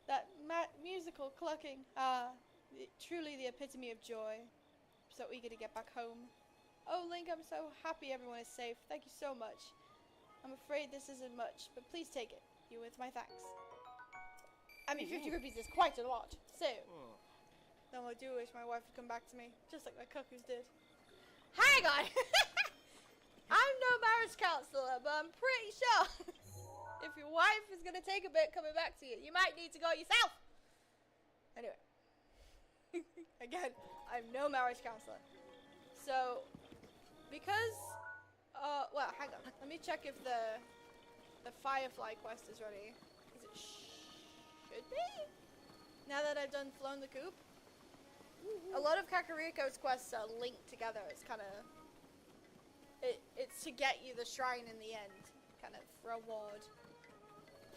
That musical clucking. Truly the epitome of joy. I'm so eager to get back home. Oh, Link, I'm so happy everyone is safe. Thank you so much. I'm afraid this isn't much, but please take it. You with my thanks. I mean, 50 rupees is quite a lot. So, then I do wish my wife would come back to me, just like my cuckoos did. Hang on! I'm no marriage counselor, but I'm pretty sure if your wife is going to take a bit coming back to you, you might need to go yourself. Anyway. Again, I'm no marriage counselor. So, because, well, hang on. Let me check if the Firefly quest is ready. Because it should be? Now that I've done Flown the Coop. A lot of Kakariko's quests are linked together. It's kind of, it's to get you the shrine in the end. Kind of reward.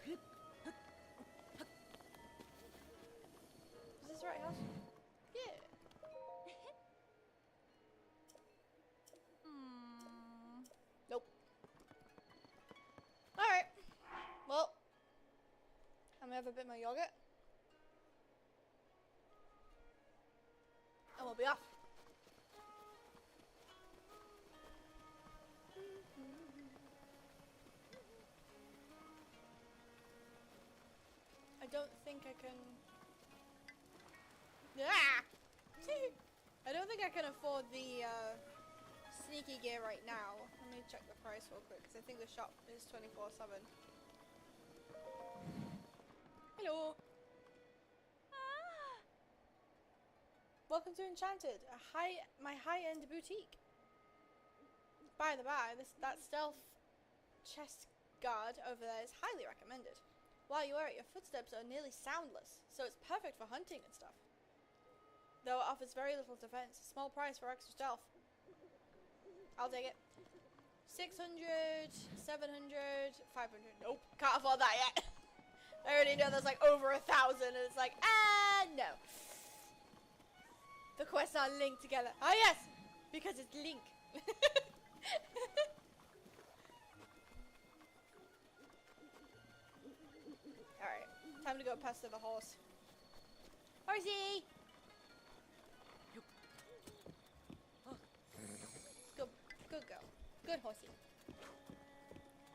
Is this the right house? Yeah. Nope. Alright. Well, I'm gonna have a bit more yogurt. And we'll be off. I don't think I can... Ah! I don't think I can afford the sneaky gear right now. Let me check the price real quick because I think the shop is 24/7. Hello. Welcome to Enchanted, my high-end boutique. By the by, that stealth chest guard over there is highly recommended. While you wear it, your footsteps are nearly soundless, so it's perfect for hunting and stuff. Though it offers very little defense, a small price for extra stealth. I'll take it. 600, 700, 500. Nope, can't afford that yet. I already know there's like over 1,000, and it's like, no. The quests are linked together. Ah, yes, because it's Link. Alright, time to go pester the horse. Horsey! Good girl. Good horsey.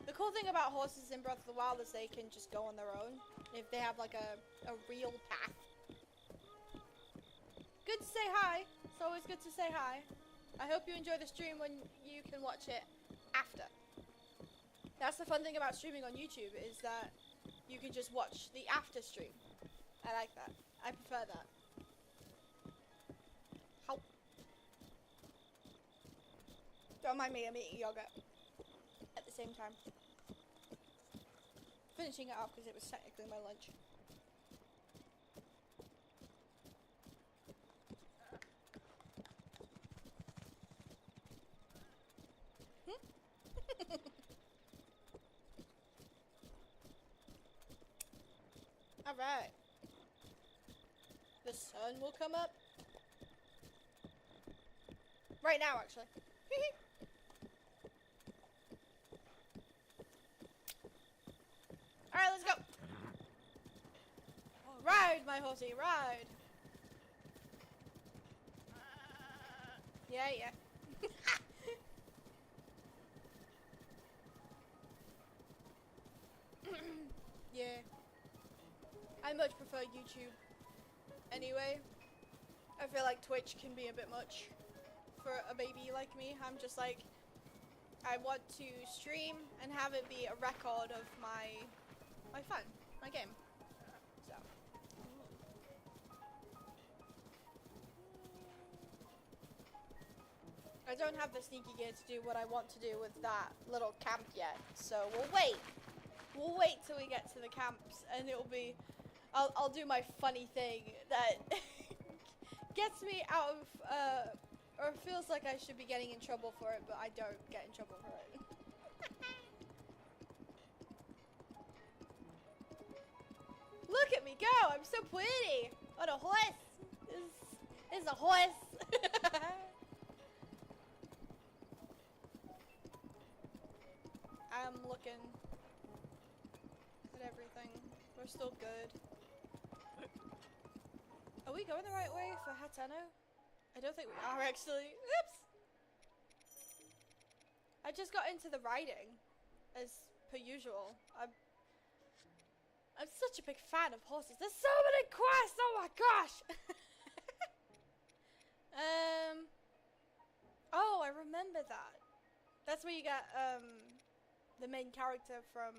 The cool thing about horses in Breath of the Wild is they can just go on their own if they have like a real path. Good to say hi. It's always good to say hi. I hope you enjoy the stream when you can watch it after. That's the fun thing about streaming on YouTube, is that you can just watch the after stream. I like that. I prefer that. How? Don't mind me, I'm eating yogurt at the same time. Finishing it up because it was technically my lunch. Alright. The sun will come up. Right now, actually. Alright, let's go. Ride, my horsey, ride. Yeah, yeah. Yeah. I much prefer YouTube. Anyway, I feel like Twitch can be a bit much for a baby like me. I'm just like, I want to stream and have it be a record of my fun, my game. So. I don't have the sneaky gear to do what I want to do with that little camp yet, so we'll wait. We'll wait till we get to the camps, and it'll be, I'll do my funny thing that gets me out of, or feels like I should be getting in trouble for it, but I don't get in trouble for it. Look at me go! I'm so pretty! On a horse! This is a horse! I'm looking at everything. We're still good. Are we going the right way for Hateno? I don't think we are, actually. Oops! I just got into the riding, as per usual. I'm such a big fan of horses. There's so many quests! Oh my gosh! Oh, I remember that. That's where you get, the main character from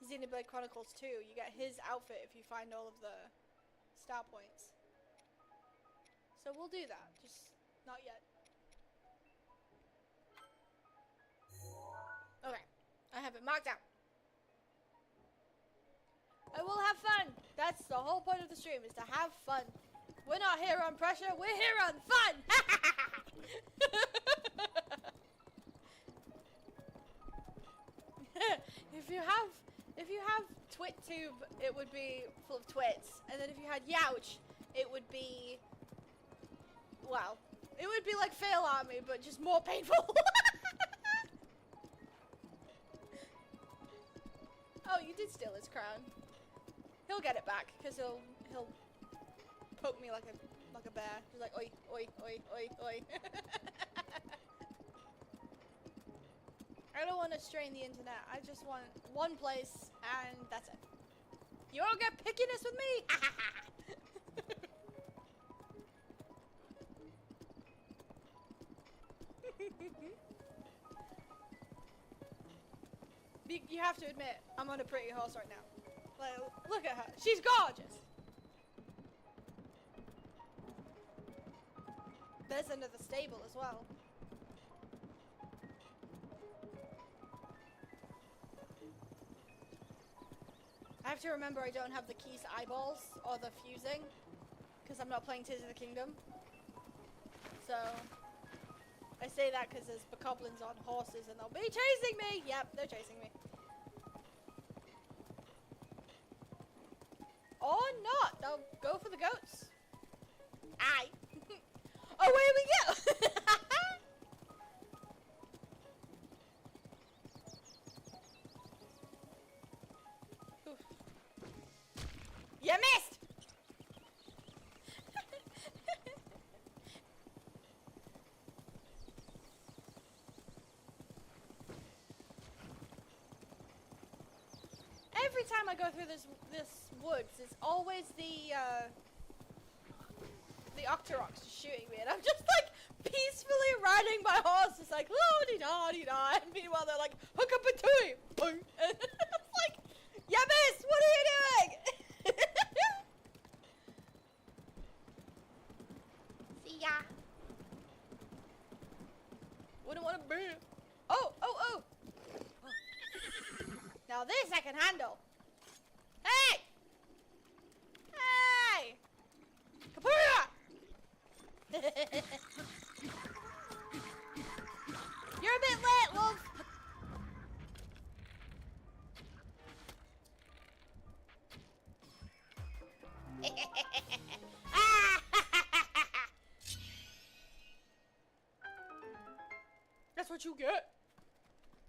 Xenoblade Chronicles 2. You get his outfit if you find all of the star points. So we'll do that, just not yet. Okay, I have it marked out. I will have fun. That's the whole point of the stream, is to have fun. We're not here on pressure, we're here on fun! If you have TwitTube, it would be full of twits, and then if you had Youch, it would be, well, it would be like Fail Army, but just more painful. Oh, you did steal his crown. He'll get it back, because he'll poke me like a bear. He's like, oi, oi, oi, oi, oi. I don't want to strain the internet. I just want one place, and that's it. You all get pickiness with me? You have to admit, I'm on a pretty horse right now. Like, look at her. She's gorgeous. There's another stable as well. I have to remember I don't have the keys eyeballs or the fusing because I'm not playing Tears of the Kingdom. So I say that because there's bokoblins on horses and they'll be chasing me. Yep, they're chasing me. Or not. They'll go for the goats. Aye. Oh, away we go. You missed! Every time I go through this woods, it's always the Octoroks shooting me, and I'm just like peacefully riding my horse, just like la-di-da-di-da, and meanwhile they're like, hook up a tui! And it's like, you missed! What are you doing? See ya! Wouldn't want to be. Oh! Now this I can handle. Hey! Hey! Kapuya! You're a bit late, love. That's what you get.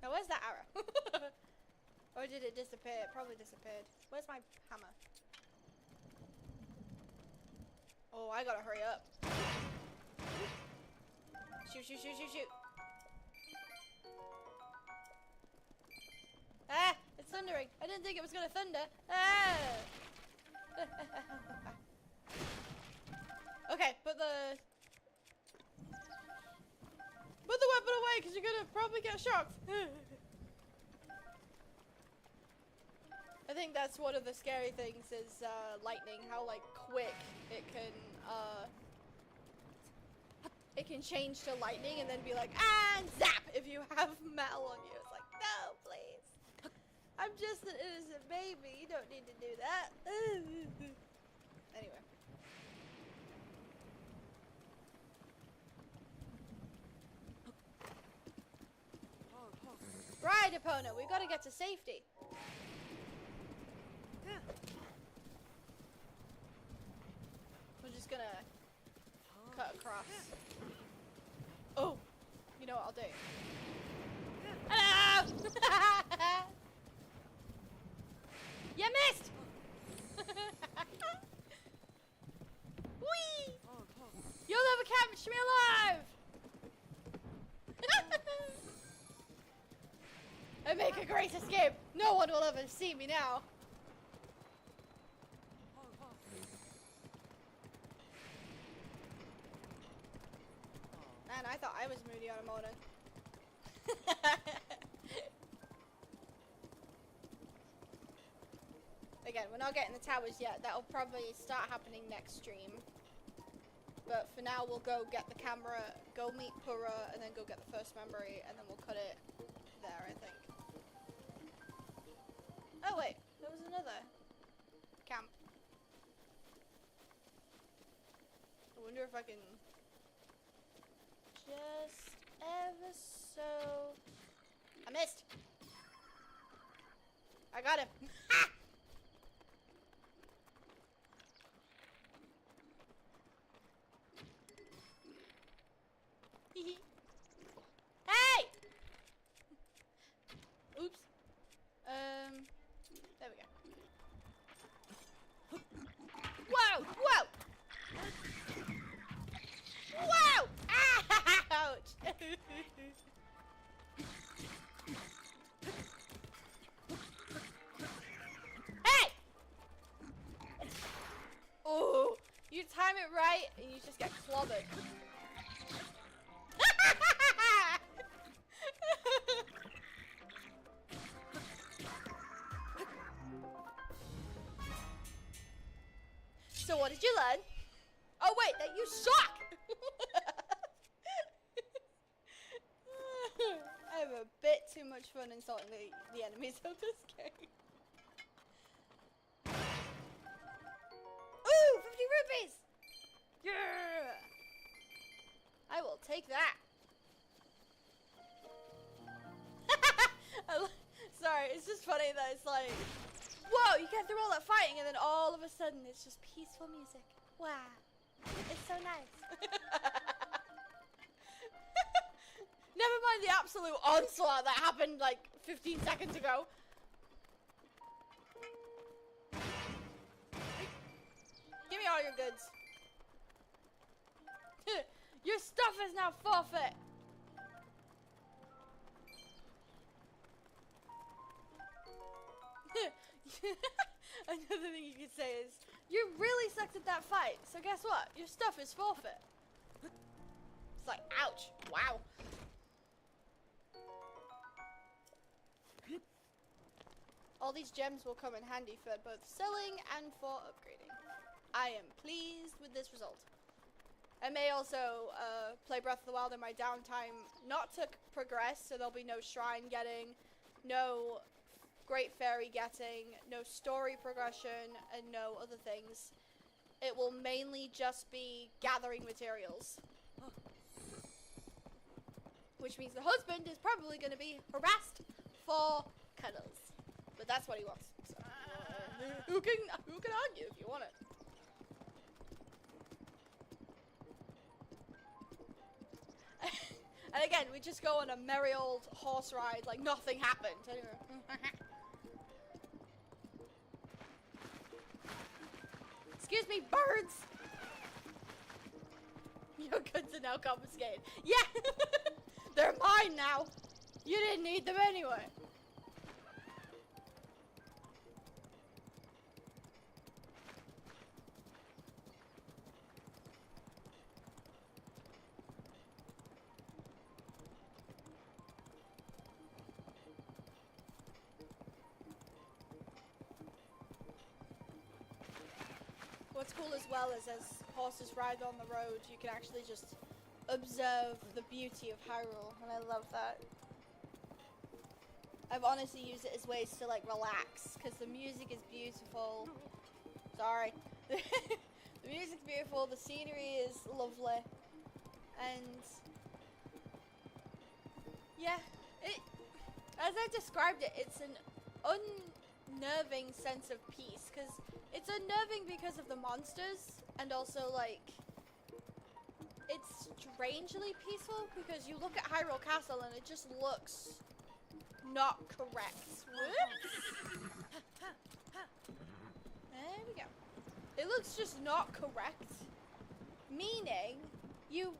Now where's that arrow? Or did it disappear? It probably disappeared. Where's my hammer? Oh, I gotta hurry up. Shoot. Ah! It's thundering. I didn't think it was gonna thunder. Ah! Okay, put the weapon away because you're gonna probably get shocked. I think that's one of the scary things is lightning, how like quick it can change to lightning and then be like, and zap if you have metal on you. It's like, no, please. I'm just an innocent baby. You don't need to do that. Anyway. Right, opponent, we gotta get to safety. We're just gonna cut across. Oh, you know what I'll do? Hello! You missed! Whee! You'll never catch me alive! I make a great escape. No one will ever see me now. Man, I thought I was moody on a morning. Again, we're not getting the towers yet. That'll probably start happening next stream. But for now, we'll go get the camera, go meet Pura, and then go get the first memory, and then we'll cut it there, I think. Oh wait, there was another camp. I wonder if I can just ever so... I missed! I got him! Ha! Hey! Oops. There we go. Whoa! Whoa! Whoa! Ouch! Hey! Oh, you time it right and you just get clobbered. So what did you learn? Oh wait, that you suck! I have a bit too much fun insulting the enemies of this game. Ooh, 50 rupees! Yeah! I will take that. Sorry, it's just funny that it's like, whoa, you get through all that fighting and then all of a sudden it's just peaceful music. Wow. It's so nice. Never mind the absolute onslaught that happened like 15 seconds ago. Give me all your goods. Your stuff is now forfeit. Another thing you could say is, you really sucked at that fight, so guess what? Your stuff is forfeit. It's like, ouch. Wow. All these gems will come in handy for both selling and for upgrading. I am pleased with this result. I may also play Breath of the Wild in my downtime, not to progress, so there'll be no shrine getting, no Great Fairy getting, no story progression, and no other things. It will mainly just be gathering materials. Which means the husband is probably going to be harassed for cuddles. But that's what he wants. So, who can argue if you want it? And again, we just go on a merry old horse ride like nothing happened. Excuse me, birds! Your goods are now confiscated. Yeah! They're mine now! You didn't need them anyway. What's cool as well is as horses ride on the road, you can actually just observe the beauty of Hyrule, and I love that. I've honestly used it as ways to like relax, because the music is beautiful. Sorry. The music's beautiful, the scenery is lovely, and yeah, as I described it, it's an unnerving sense of peace, because it's unnerving because of the monsters, and also like it's strangely peaceful because you look at Hyrule Castle and it just looks not correct. Whoops. There we go. It looks just not correct, meaning you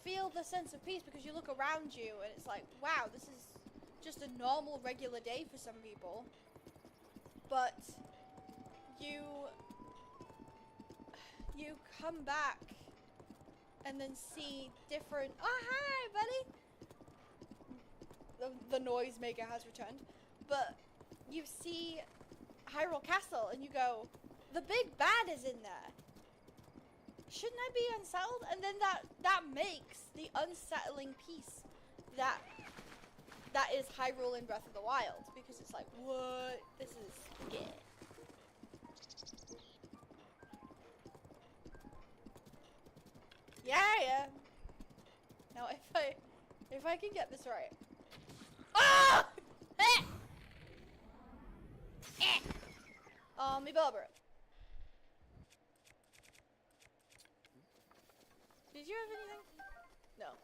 feel the sense of peace because you look around you and it's like, wow, this is just a normal, regular day for some people. But you come back and then see different. Oh, hi, buddy. The noisemaker has returned, but you see Hyrule Castle and you go, the big bad is in there. Shouldn't I be unsettled? And then that makes the unsettling piece that is Hyrule in Breath of the Wild, because it's like, what? This is yeah. Yeah. Now if I can get this right. Ah! Eh! Eh! Oh, me bobber. Did you have anything? No.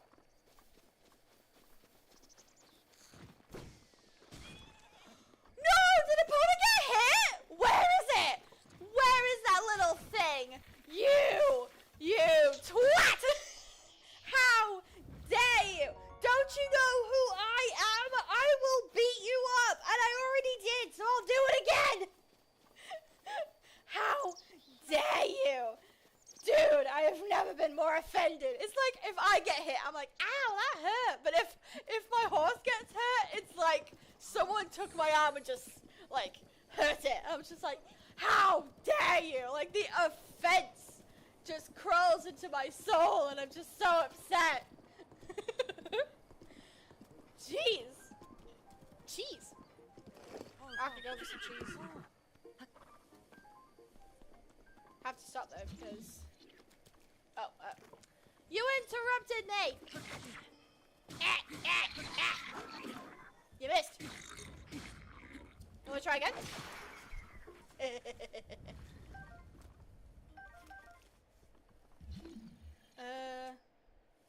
No! Did Epona get hit? Where is it? Where is that little thing? You twat! How dare you? Don't you know who I am? I will beat you up, and I already did, so I'll do it again! How dare you? Dude, I have never been more offended. It's like if I get hit, I'm like, ow, that hurt. But if my horse gets hurt, it's like someone took my arm and just like hurt it. I'm just like, How dare you? Like, the offense just crawls into my soul, and I'm just so upset. Jeez. Cheese. I could go for some cheese. Have to stop though because. Oh, you interrupted me. You missed. You wanna try again?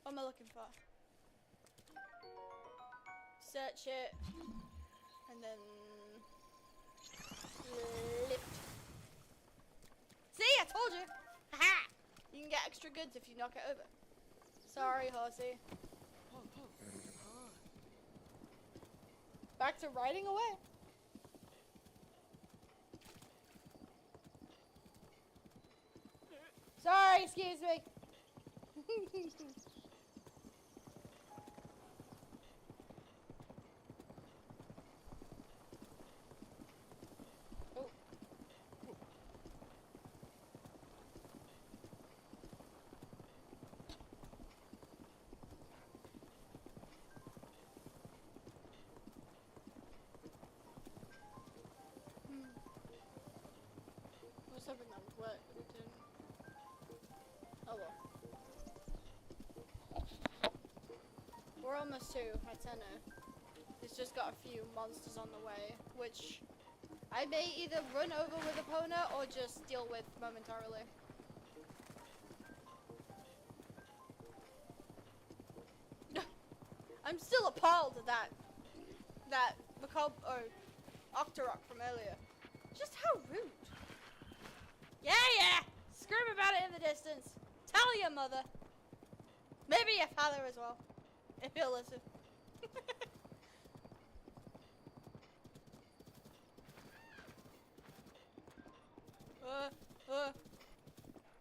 What am I looking for? Search it, and then lift. See, I told you. Haha! You can get extra goods if you knock it over. Sorry, horsey. Back to riding away. Sorry, excuse me. Oh. I was hoping that would work, but it didn't. Oh well. We're almost to Hateno. It's just got a few monsters on the way, which I may either run over with Epona or just deal with momentarily. I'm still appalled at that Octorok from earlier. Just how rude. Yeah, scream about it in the distance. Tell your mother. Maybe your father as well, if he'll listen.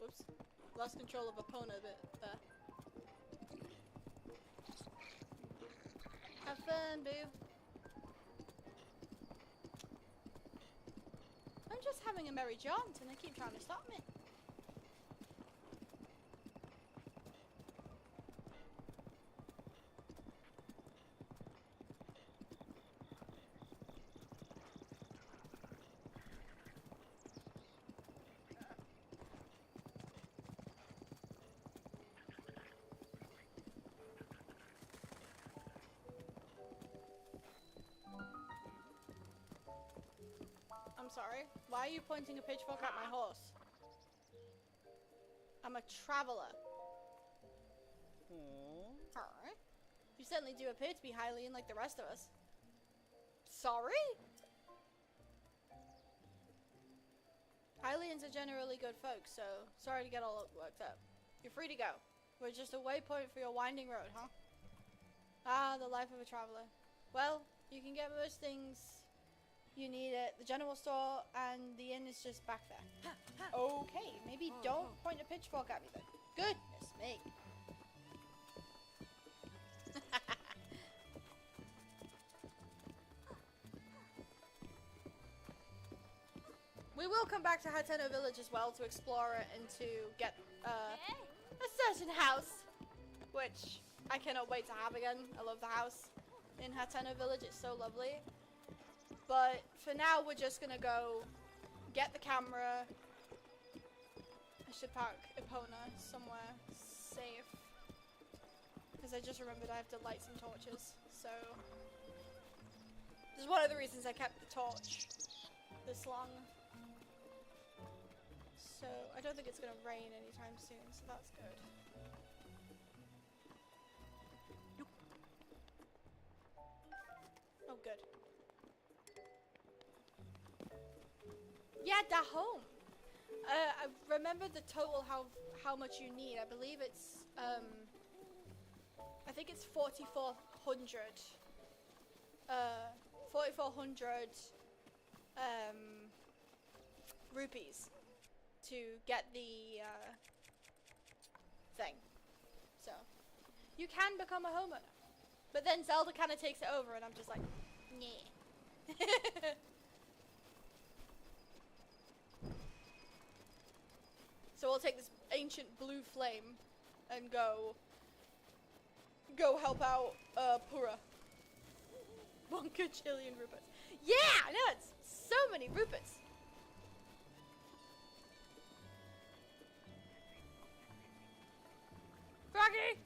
Whoops. Lost control of Epona a bit there. Have fun, boo. I'm just having a merry jaunt and they keep trying to stop me. I'm sorry. Why are you pointing a pitchfork at my horse? I'm a traveler. Alright. You certainly do appear to be Hylian like the rest of us. Sorry? Hylians are generally good folks, so sorry to get all worked up. You're free to go. We're just a waypoint for your winding road, huh? Ah, the life of a traveler. Well, you can get most things you need at the general store, and the inn is just back there. Okay, maybe don't point a pitchfork at me then. Goodness me. We will come back to Hateno Village as well to explore it and to get a certain house, which I cannot wait to have again. I love the house in Hateno Village, it's so lovely. But for now, we're just gonna go get the camera. I should park Epona somewhere safe. Because I just remembered I have to light some torches. So, this is one of the reasons I kept the torch this long. So, I don't think it's gonna rain anytime soon, so that's good. Oh, good. Yeah, the home. I remember the total how much you need. I believe it's I think it's 4,400. 4,400 rupees to get the thing. So you can become a homeowner, but then Zelda kind of takes it over, and I'm just like, nah. So we'll take this ancient blue flame and go help out Pura. 1 gajillion rupees. Yeah, no, it's so many rupees. Froggy!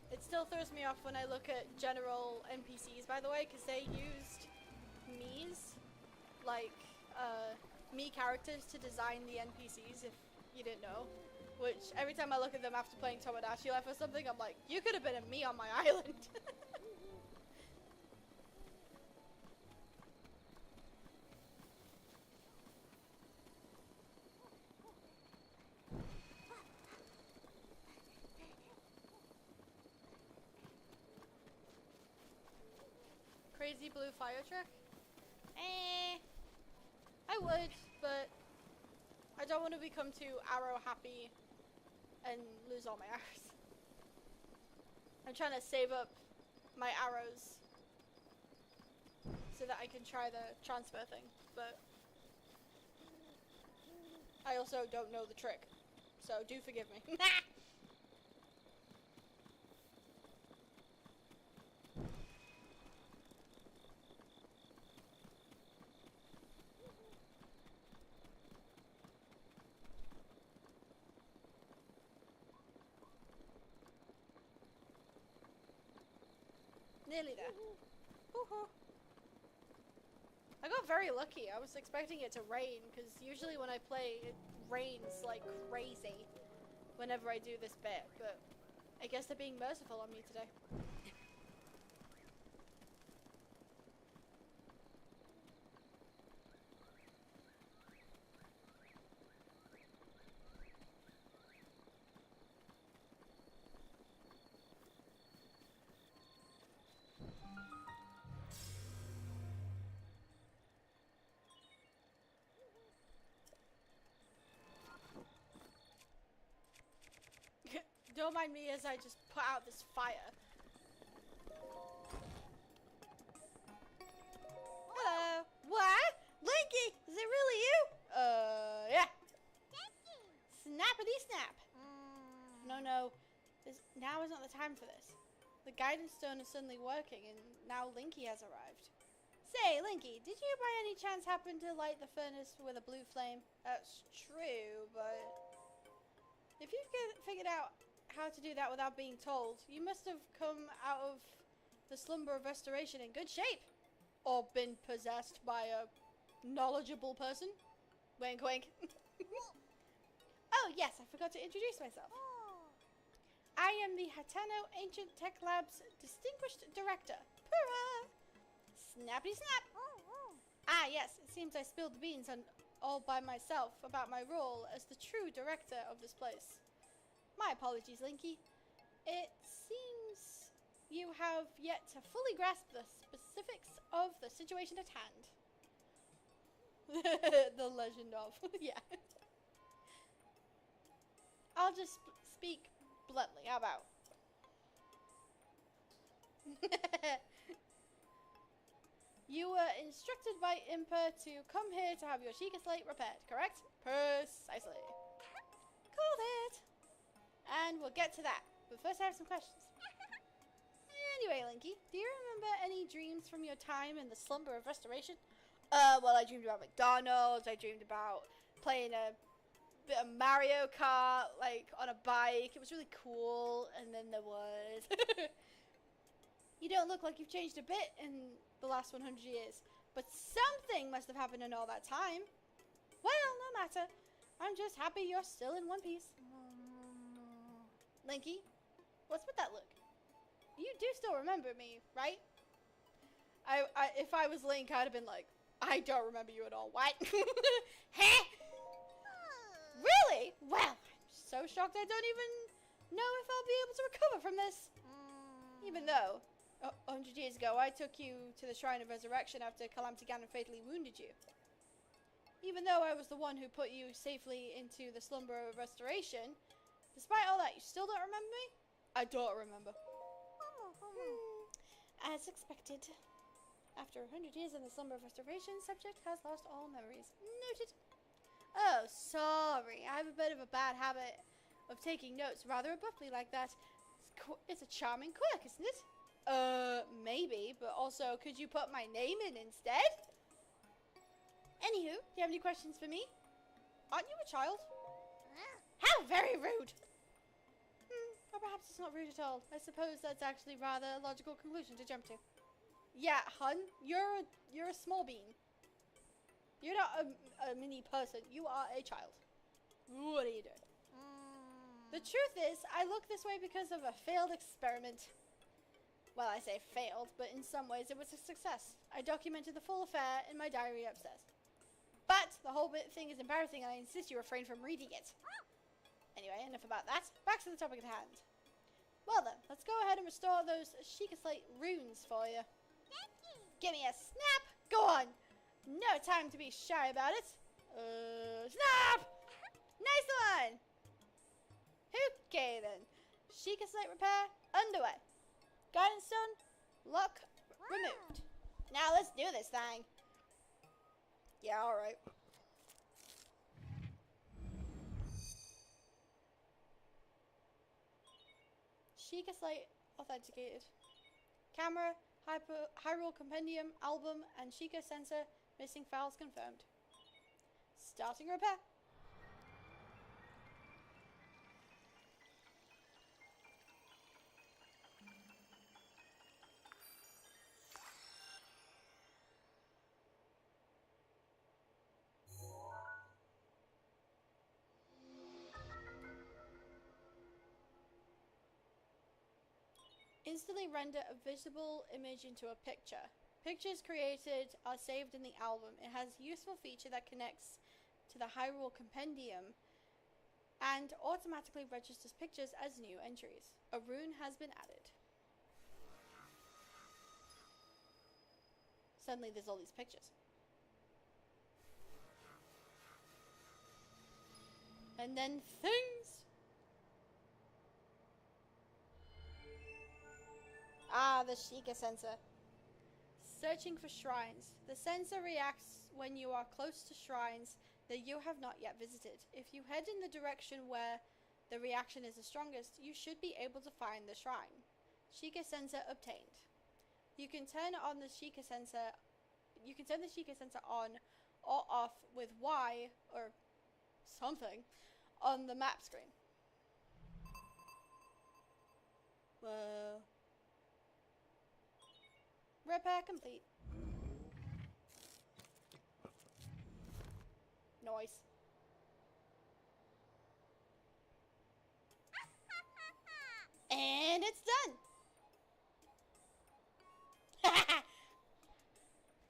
It still throws me off when I look at general NPCs, by the way, because they used Mii's, like, Mii characters to design the NPCs, if you didn't know. Which, every time I look at them after playing Tomodachi Life or something, I'm like, you could have been a Mii on my island. Crazy blue fire trick? I would, but I don't want to become too arrow happy and lose all my arrows. I'm trying to save up my arrows so that I can try the transfer thing, but I also don't know the trick, so do forgive me. Nearly there. Woohoo. I got very lucky. I was expecting it to rain, because usually when I play, it rains like crazy whenever I do this bit, but I guess they're being merciful on me today. Don't mind me as I just put out this fire. Hello. What? Linky? Is it really you? Yeah. Snappity snap. No. Now is not the time for this. The guidance stone is suddenly working, and now Linky has arrived. Say, Linky, did you by any chance happen to light the furnace with a blue flame? That's true, but if you've figured out how to do that without being told, you must have come out of the slumber of restoration in good shape. Or been possessed by a knowledgeable person. Wink wink. Oh yes, I forgot to introduce myself. I am the Hateno Ancient Tech Lab's Distinguished Director. Hurrah! Snappy snap! Ah yes, it seems I spilled the beans on all by myself about my role as the true director of this place. My apologies, Linky. It seems you have yet to fully grasp the specifics of the situation at hand. The legend of, yeah. I'll just speak bluntly, how about? You were instructed by Impa to come here to have your Sheikah Slate repaired, correct? Precisely. Called it. And we'll get to that. But first I have some questions. Anyway, Linky, do you remember any dreams from your time in the slumber of restoration? Well, I dreamed about McDonald's. I dreamed about playing a bit of Mario Kart, like, on a bike. It was really cool. And then there was... You don't look like you've changed a bit in the last 100 years. But something must have happened in all that time. Well, no matter. I'm just happy you're still in one piece. Linky, what's with that look? You do still remember me, right? If I was Link, I'd have been like, I don't remember you at all. What? Huh? Really? Well, I'm so shocked I don't even know if I'll be able to recover from this. Even though, 100 years ago, I took you to the Shrine of Resurrection after Calamity Ganon fatally wounded you. Even though I was the one who put you safely into the slumber of restoration, despite all that, you still don't remember me? I don't remember. As expected. After 100 years in the slumber of restoration, subject has lost all memories. Noted. Oh, sorry. I have a bit of a bad habit of taking notes rather abruptly like that. It's a charming quirk, isn't it? Maybe, but also, could you put my name in instead? Anywho, do you have any questions for me? Aren't you a child? How very rude! Or perhaps it's not rude at all. I suppose that's actually rather a logical conclusion to jump to. Yeah, hun, you're a small bean. You're not a mini person. You are a child. What are you doing? The truth is, I look this way because of a failed experiment. Well, I say failed, but in some ways it was a success. I documented the full affair in my diary upstairs. But the whole thing is embarrassing and I insist you refrain from reading it. Anyway, enough about that. Back to the topic at hand. Well then, let's go ahead and restore those Sheikah Slate runes for you. Give me a snap! Go on! No time to be shy about it. Snap! Nice one! Okay then. Sheikah Slate repair underway. Guidance stone, lock removed. Now let's do this thing. Yeah, alright. Sheikah Slate authenticated. Camera, Hyrule Compendium, album, and Sheikah sensor missing files confirmed. Starting repair. Instantly render a visible image into a picture. Pictures created are saved in the album. It has a useful feature that connects to the Hyrule Compendium and automatically registers pictures as new entries. A rune has been added. Suddenly there's all these pictures. And then things. Ah, the Sheikah sensor. Searching for shrines. The sensor reacts when you are close to shrines that you have not yet visited. If you head in the direction where the reaction is the strongest, you should be able to find the shrine. Sheikah sensor obtained. You can turn on the Sheikah sensor. You can turn the Sheikah sensor on or off with Y or something on the map screen. Whoa. Repair complete. Noise. And it's done.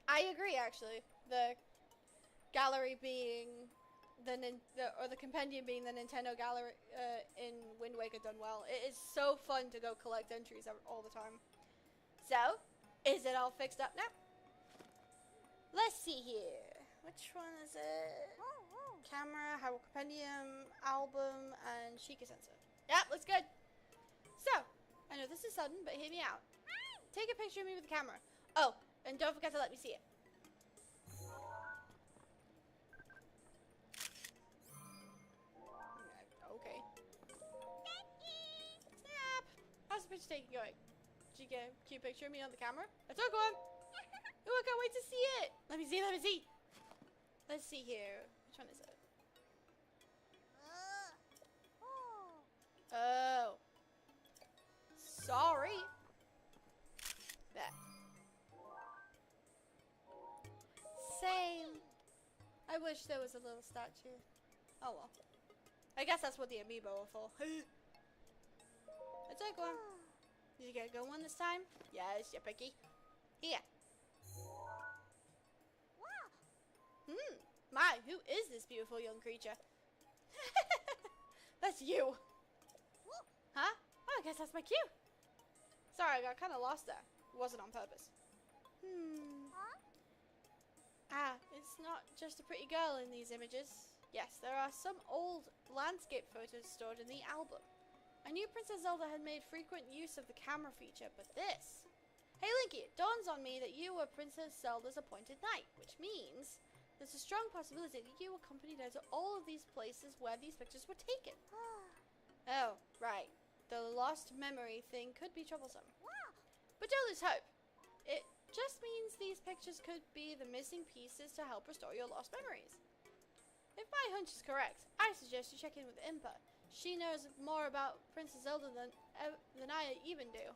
I agree, actually. The gallery being the compendium being the Nintendo gallery in Wind Waker done well. It is so fun to go collect entries all the time. So, is it all fixed up now? Let's see here. Which one is it? Camera, Hyrule Compendium, album, and Sheikah sensor. Yep, looks good. So, I know this is sudden, but hear me out. Take a picture of me with the camera. Oh, and don't forget to let me see it. Okay. Snap! How's the picture taking going? Did you get a cute picture of me on the camera? I took one! Ooh, I can't wait to see it! Let me see, let me see! Let's see here. Which one is it? Oh. Sorry. There. Same. I wish there was a little statue. Oh well. I guess that's what the amiibo are for. I took one. Did you get a good one this time? Yes, you're picky. Here. My, who is this beautiful young creature? That's you. Huh? Oh, I guess that's my cue. Sorry, I got kind of lost there. It wasn't on purpose. Ah, it's not just a pretty girl in these images. Yes, there are some old landscape photos stored in the album. I knew Princess Zelda had made frequent use of the camera feature, but this... Hey Linky, it dawns on me that you were Princess Zelda's appointed knight, which means there's a strong possibility that you accompanied her to all of these places where these pictures were taken. Oh, right. The lost memory thing could be troublesome. But don't lose hope. It just means these pictures could be the missing pieces to help restore your lost memories. If my hunch is correct, I suggest you check in with Impa. She knows more about Princess Zelda than I even do.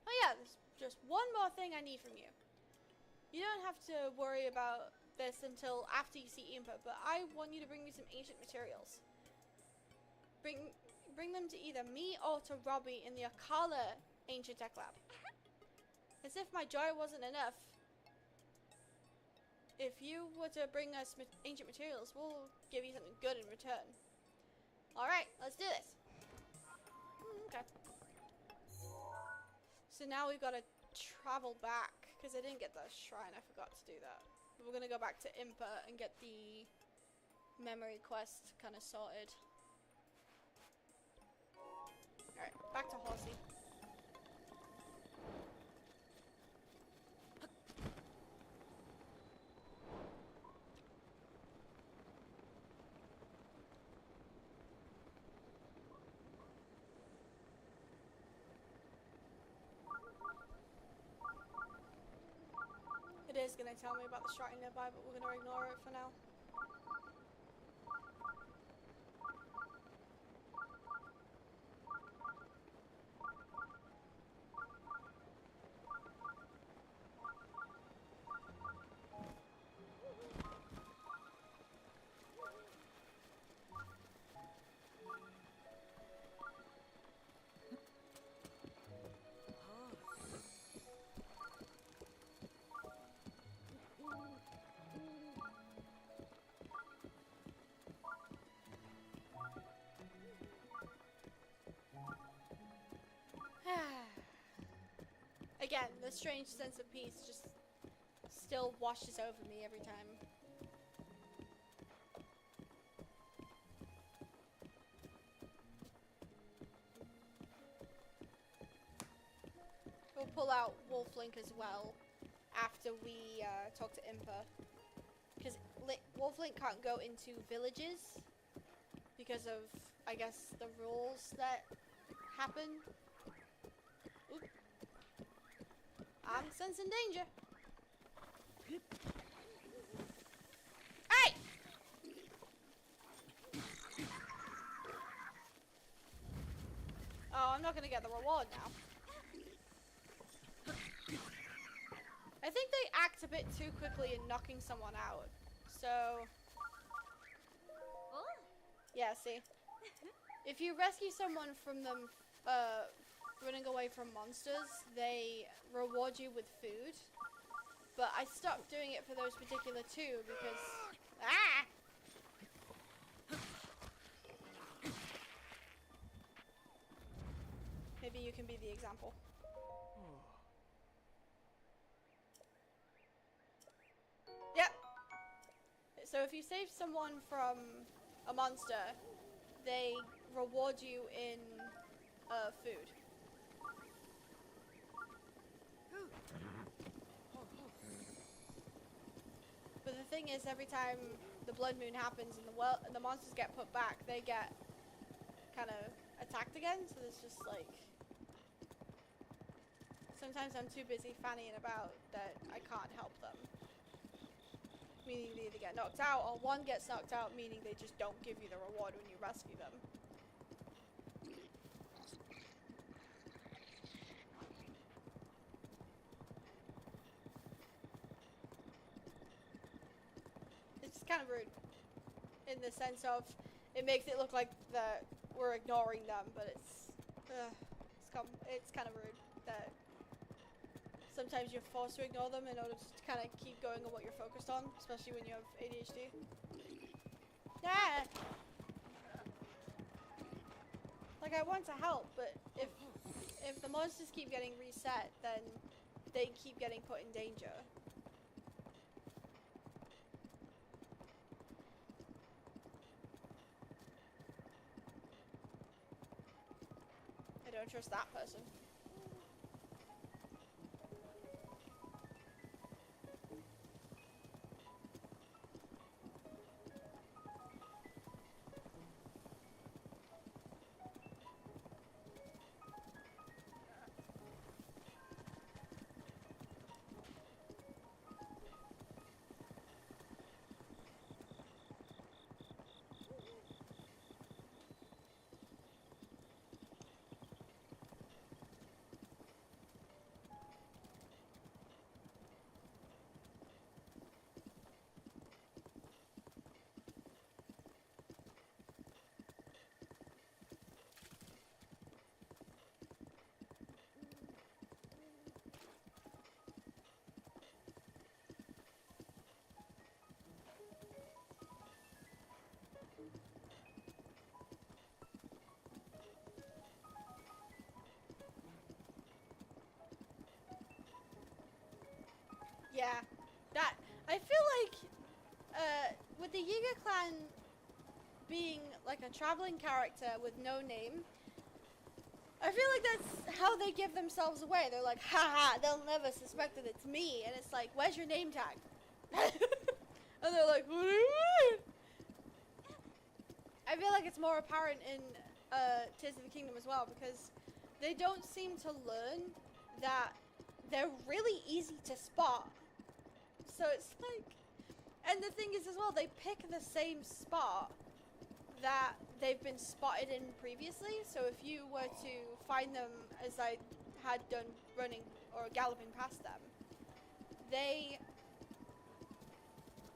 Oh yeah, there's just one more thing I need from you. You don't have to worry about this until after you see Impa, but I want you to bring me some ancient materials. Bring them to either me or to Robbie in the Akala Ancient Tech Lab. As if my joy wasn't enough. If you were to bring us ancient materials, we'll give you something good in return. Alright, let's do this. Okay. So now we've got to travel back, because I didn't get the shrine, I forgot to do that. But we're going to go back to Impa and get the memory quest kind of sorted. Alright, back to Horsey. It is going to tell me about the shrine nearby, but we're going to ignore it for now. Again, the strange sense of peace just still washes over me every time. We'll pull out Wolf Link as well after we talk to Impa. Because Wolf Link can't go into villages because of, I guess, the rules that happen. Oop. I'm sensing danger. Hey! Oh, I'm not gonna get the reward now. I think they act a bit too quickly in knocking someone out. So... yeah, see? If you rescue someone from them, running away from monsters, they reward you with food. But I stopped doing it for those particular two because... ah! Maybe you can be the example. Yep. So if you save someone from a monster, they reward you in food. But the thing is, every time the blood moon happens and the monsters get put back, they get kind of attacked again. So there's just like, sometimes I'm too busy fannying about that I can't help them. Meaning they either get knocked out, or one gets knocked out, meaning they just don't give you the reward when you rescue them. It's kind of rude, in the sense of, it makes it look like that we're ignoring them, but it's kind of rude that sometimes you're forced to ignore them in order to kind of keep going on what you're focused on, especially when you have ADHD. Yeah! Like, I want to help, but if the monsters keep getting reset, then they keep getting put in danger. I don't trust that person. Yeah, that I feel like with the Yiga clan being like a traveling character with no name, I feel like that's how they give themselves away. They're like, haha, they'll never suspect that it's me, and it's like, where's your name tag? And they're like, what do you mean? I feel like it's more apparent in Tears of the Kingdom as well, because they don't seem to learn that they're really easy to spot. So it's like, and the thing is as well, they pick the same spot that they've been spotted in previously. So if you were to find them, as I had done running or galloping past them, they,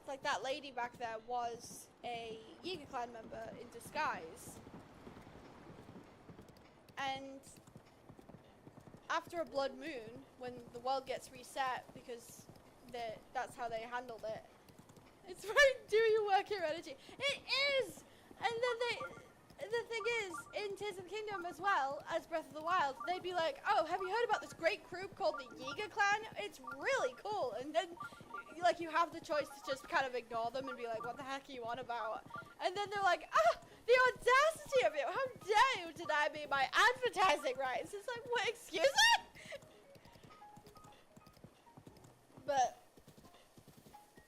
like that lady back there was a Yiga clan member in disguise. And after a blood moon, when the world gets reset, because that's how they handled it. It's very do your work heredity. It is! And then the thing is, in Tears of the Kingdom as well as Breath of the Wild, they'd be like, oh, have you heard about this great group called the Yiga clan? It's really cool. And then, like, you have the choice to just kind of ignore them and be like, what the heck are you on about? And then they're like, ah, the audacity of you! How dare you deny me my advertising rights? It's like, what, excuse me? But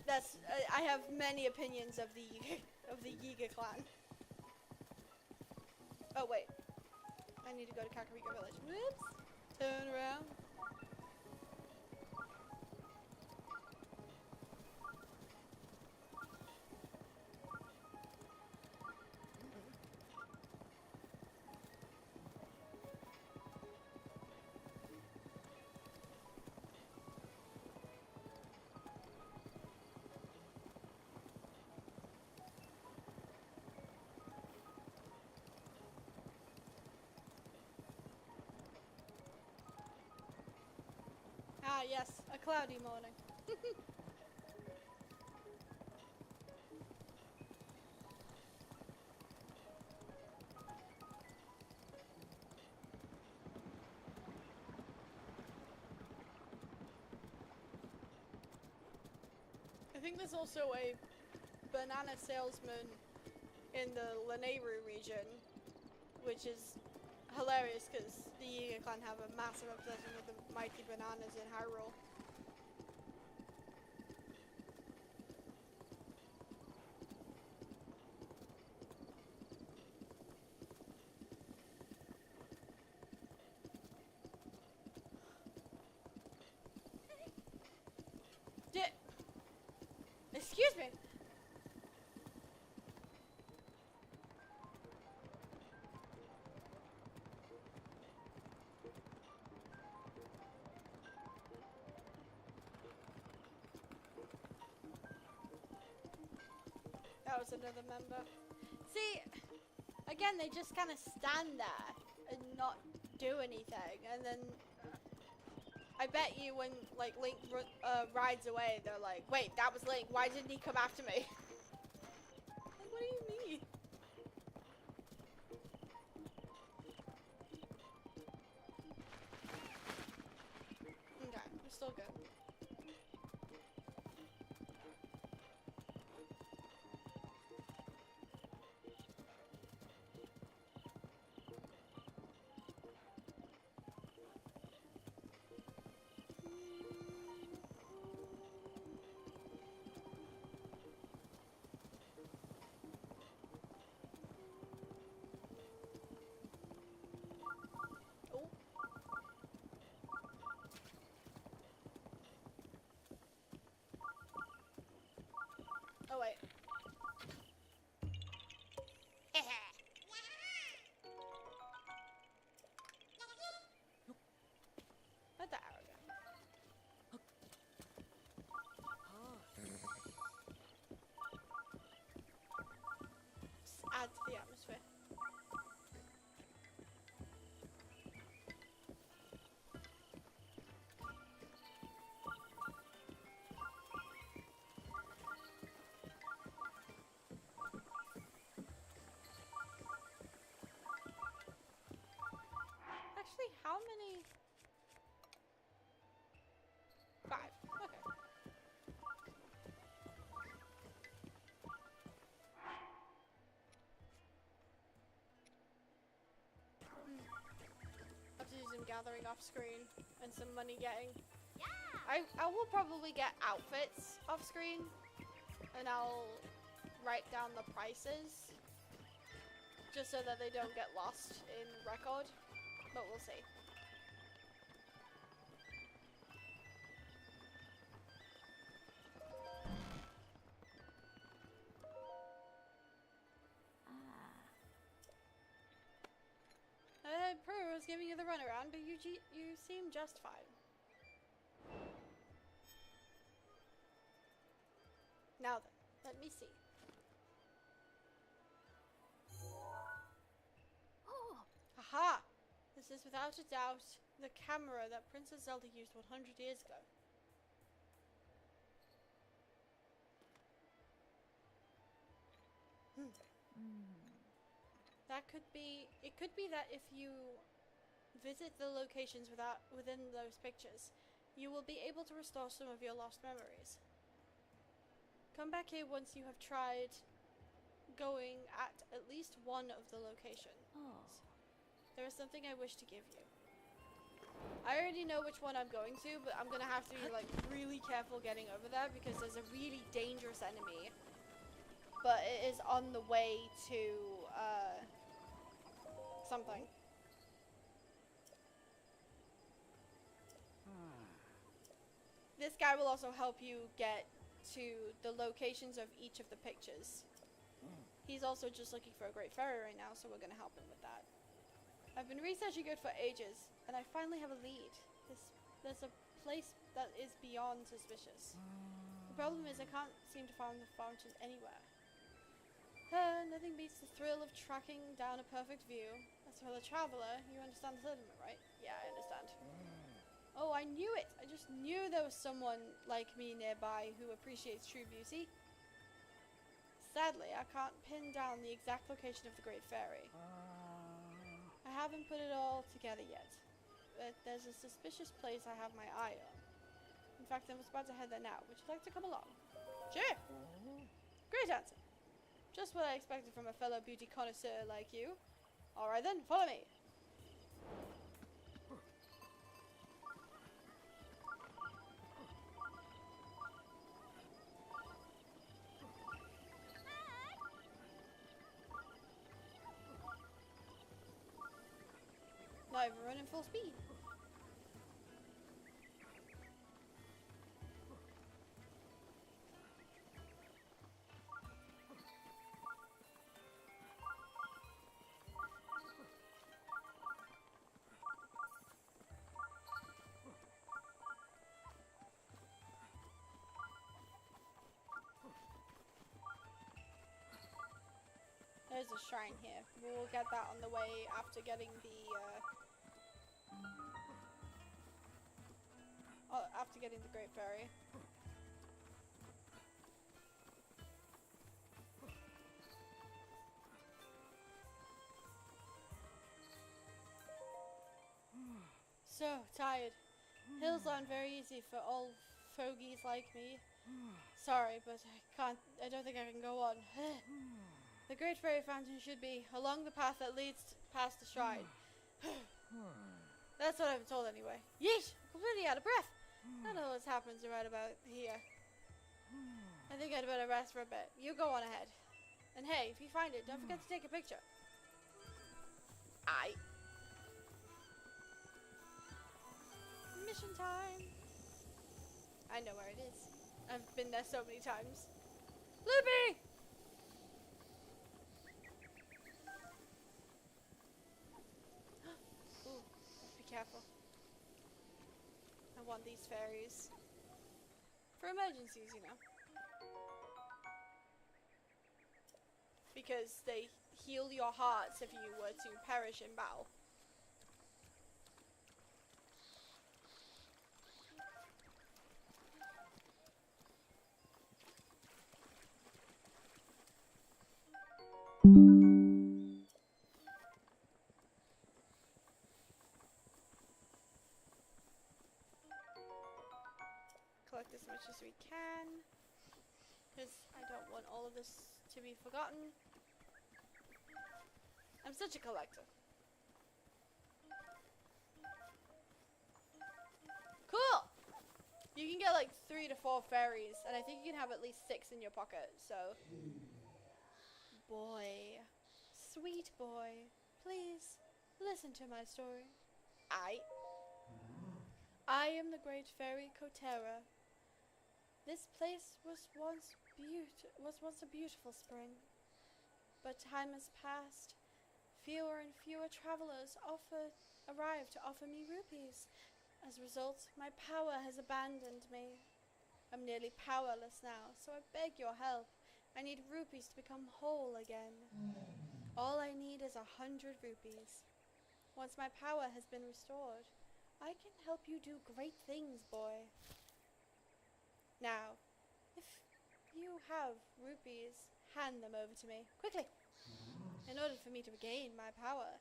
that's, I have many opinions of the Yiga clan. Oh wait, I need to go to Kakariko Village. Whoops, turn around. Ah, yes, a cloudy morning. I think there's also a banana salesman in the Lanayru region, which is hilarious because the Yiga clan have a massive obsession with the mighty bananas in Hyrule. Excuse me. That was another member. See, again, they just kind of stand there and not do anything, and then I bet you when like Link rides away, they're like, "Wait, that was Link. Why didn't he come after me?" Like, what do you mean? Okay, we're still all good. Oh. Oh wait. Let the arrow go. Just add to the atmosphere. Actually, how many? 5. Okay. Have to do some gathering off screen and some money getting. I will probably get outfits off screen and I'll write down the prices just so that they don't get lost in record, but we'll see. Prue was giving you the runaround, but you seem just fine. Now then, let me see. Oh, Aha! This is without a doubt the camera that Princess Zelda used 100 years ago. That could be, it could be that if you visit the locations within those pictures, you will be able to restore some of your lost memories. Come back here once you have tried going at least one of the locations. oh. There is something I wish to give you. I already know which one I'm going to, but I'm gonna have to be like really careful getting over there because there's a really dangerous enemy. But it is on the way to something. This guy will also help you get to the locations of each of the pictures. He's also just looking for a great fairy right now, so we're gonna help him with that. I've been researching it for ages, and I finally have a lead. There's a place that is beyond suspicious. The problem is I can't seem to find the fountain anywhere. Nothing beats the thrill of tracking down a perfect view. As for the traveler, you understand the sentiment, right? Yeah, I understand. Oh, I knew it! I just knew there was someone like me nearby who appreciates true beauty. Sadly, I can't pin down the exact location of the Great Fairy. I haven't put it all together yet, but there's a suspicious place I have my eye on. In fact, I was about to head there now. Would you like to come along? Sure! Great answer. Just what I expected from a fellow beauty connoisseur like you. Alright then, follow me. Not even running full speed. There's a shrine here. We'll get that on the way after getting the Great Fairy. So tired. Hills aren't very easy for old fogies like me. Sorry, but I don't think I can go on. The Great Fairy Fountain should be along the path that leads past the shrine. That's what I'm told anyway. Yeesh! Completely out of breath. I don't know what happens right about here. I think I'd better rest for a bit. You go on ahead. And hey, if you find it, don't forget to take a picture. Aye. Mission time. I know where it is. I've been there so many times. Loopy! Ooh, be careful. I want these fairies. For emergencies, you know. Because they heal your hearts if you were to perish in battle. Collect as much as we can, because I don't want all of this to be forgotten. I'm such a collector. Cool! You can get like 3 to 4 fairies, and I think you can have at least 6 in your pocket, so... Boy. Sweet boy. Please, listen to my story. I am the great fairy Kotera. This place was once a beautiful spring, but time has passed. Fewer and fewer travelers arrive to offer me rupees. As a result, my power has abandoned me. I'm nearly powerless now, so I beg your help. I need rupees to become whole again. All I need is 100 rupees. Once my power has been restored, I can help you do great things, boy. Now, if you have rupees, hand them over to me, quickly. In order for me to regain my power,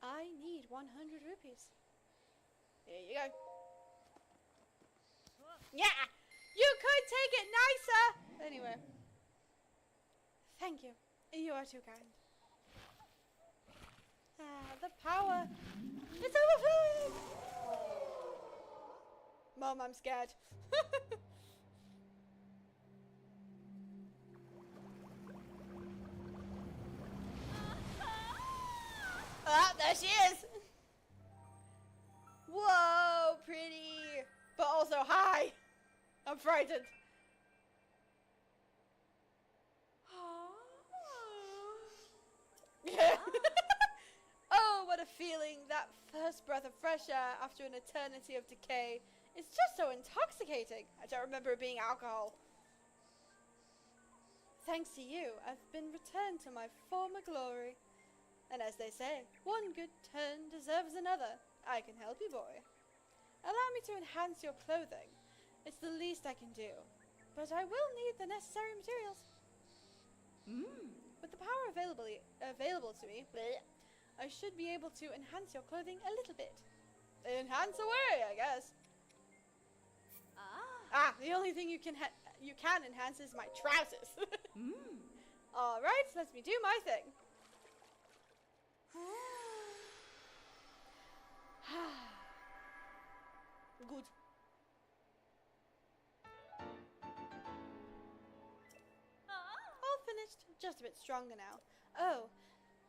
I need 100 rupees. Here you go. Yeah! You could take it nicer! Anyway. Thank you. You are too kind. The power. It's overflowing! Mom, I'm scared. Ah, there she is! Whoa, pretty! But also, hi! I'm frightened. Yeah. Oh, what a feeling. That first breath of fresh air after an eternity of decay. It's just so intoxicating. I don't remember it being alcohol. Thanks to you, I've been returned to my former glory. And as they say, one good turn deserves another. I can help you, boy. Allow me to enhance your clothing. It's the least I can do. But I will need the necessary materials. With the power available to me, I should be able to enhance your clothing a little bit. Enhance away, I guess. The only thing you can enhance is my trousers. All right, let me do my thing. Good. All finished. Just a bit stronger now. Oh,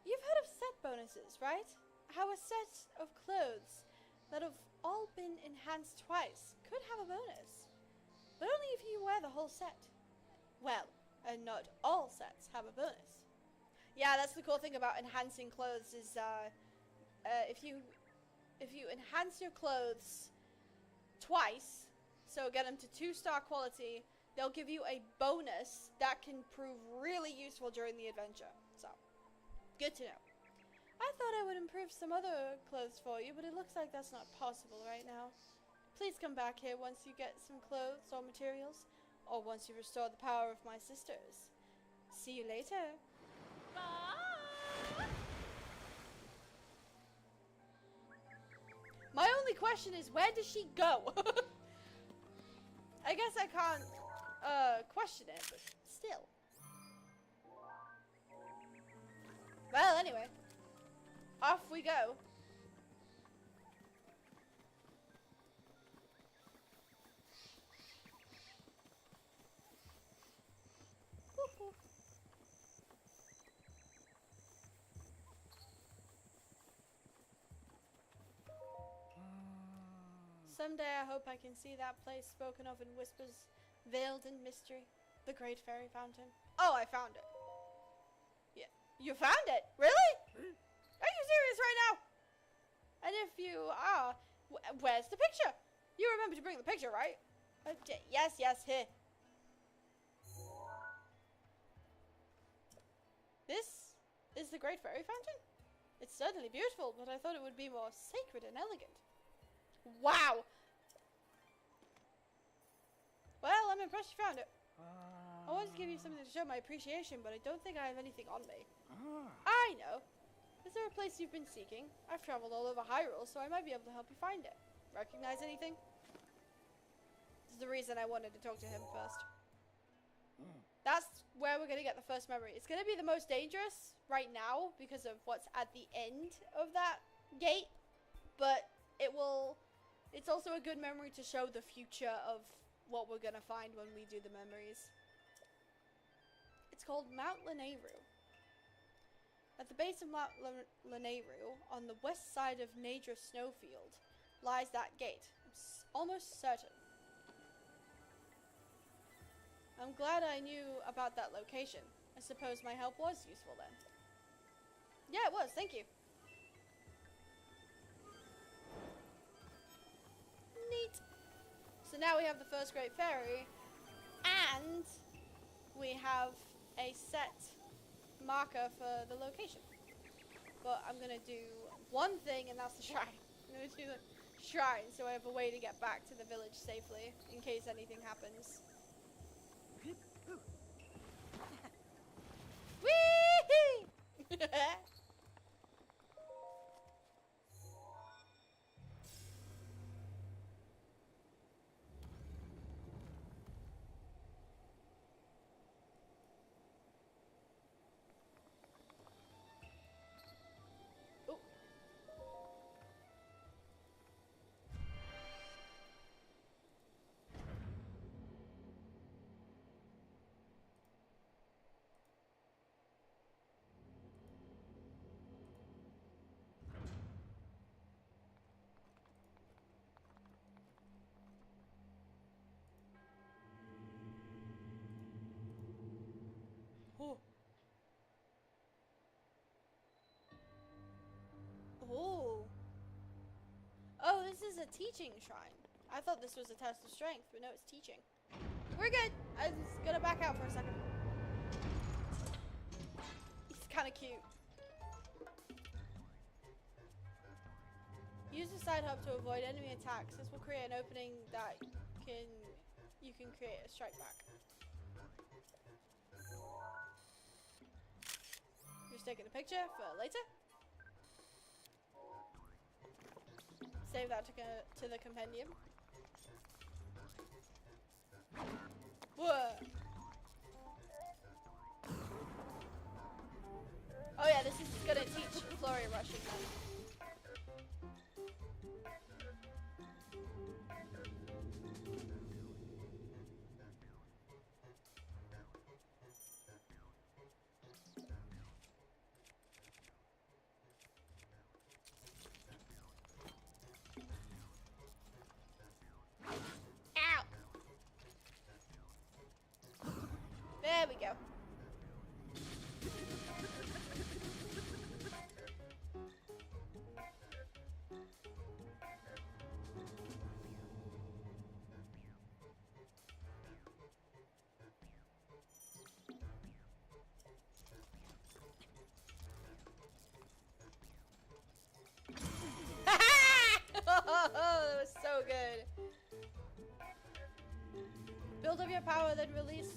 you've heard of set bonuses, right? How a set of clothes that have all been enhanced twice could have a bonus. But only if you wear the whole set. Well, and not all sets have a bonus. Yeah, that's the cool thing about enhancing clothes is if you enhance your clothes twice, so get them to 2-star quality, they'll give you a bonus that can prove really useful during the adventure. So, good to know. I thought I would improve some other clothes for you, but it looks like that's not possible right now. Please come back here once you get some clothes or materials, or once you restore the power of my sisters. See you later. Bye! My only only question is, where does she go? I guess I can't question it, but still. Well, anyway, off we go. Woo-hoo. Someday I hope I can see that place spoken of in whispers, veiled in mystery, the Great Fairy Fountain. Oh, I found it. Yeah, you found it? Really? Are you serious right now? And if you are, where's the picture? You remember to bring the picture, right? Yes, here. This is the Great Fairy Fountain? It's certainly beautiful, but I thought it would be more sacred and elegant. Wow! Well, I'm impressed you found it. I wanted to give you something to show my appreciation, but I don't think I have anything on me. I know. Is there a place you've been seeking? I've traveled all over Hyrule, so I might be able to help you find it. Recognize anything? This is the reason I wanted to talk to him first. That's where we're going to get the first memory. It's going to be the most dangerous right now because of what's at the end of that gate, but it's also a good memory to show the future of what we're going to find when we do the memories. It's called Mount Lanayru. At the base of Mount Lanayru, on the west side of Nadra Snowfield, lies that gate. I'm almost certain. I'm glad I knew about that location. I suppose my help was useful then. Yeah, it was. Thank you. Neat. So now we have the first Great Fairy, and we have a set marker for the location. But I'm gonna do one thing, and that's the shrine. I'm gonna do the shrine so I have a way to get back to the village safely in case anything happens. Whee! Oh. Oh. Oh, this is a teaching shrine. I thought this was a test of strength, but no, it's teaching. We're good. I was gonna back out for a second. He's kind of cute. Use the side hub to avoid enemy attacks. This will create an opening that you can create a strike back. Just taking a picture for later. Save that to the compendium. Whoa. Oh yeah, this is gonna teach Flurry Rushing then. There we go. Oh, that was so good. Build up your power, then release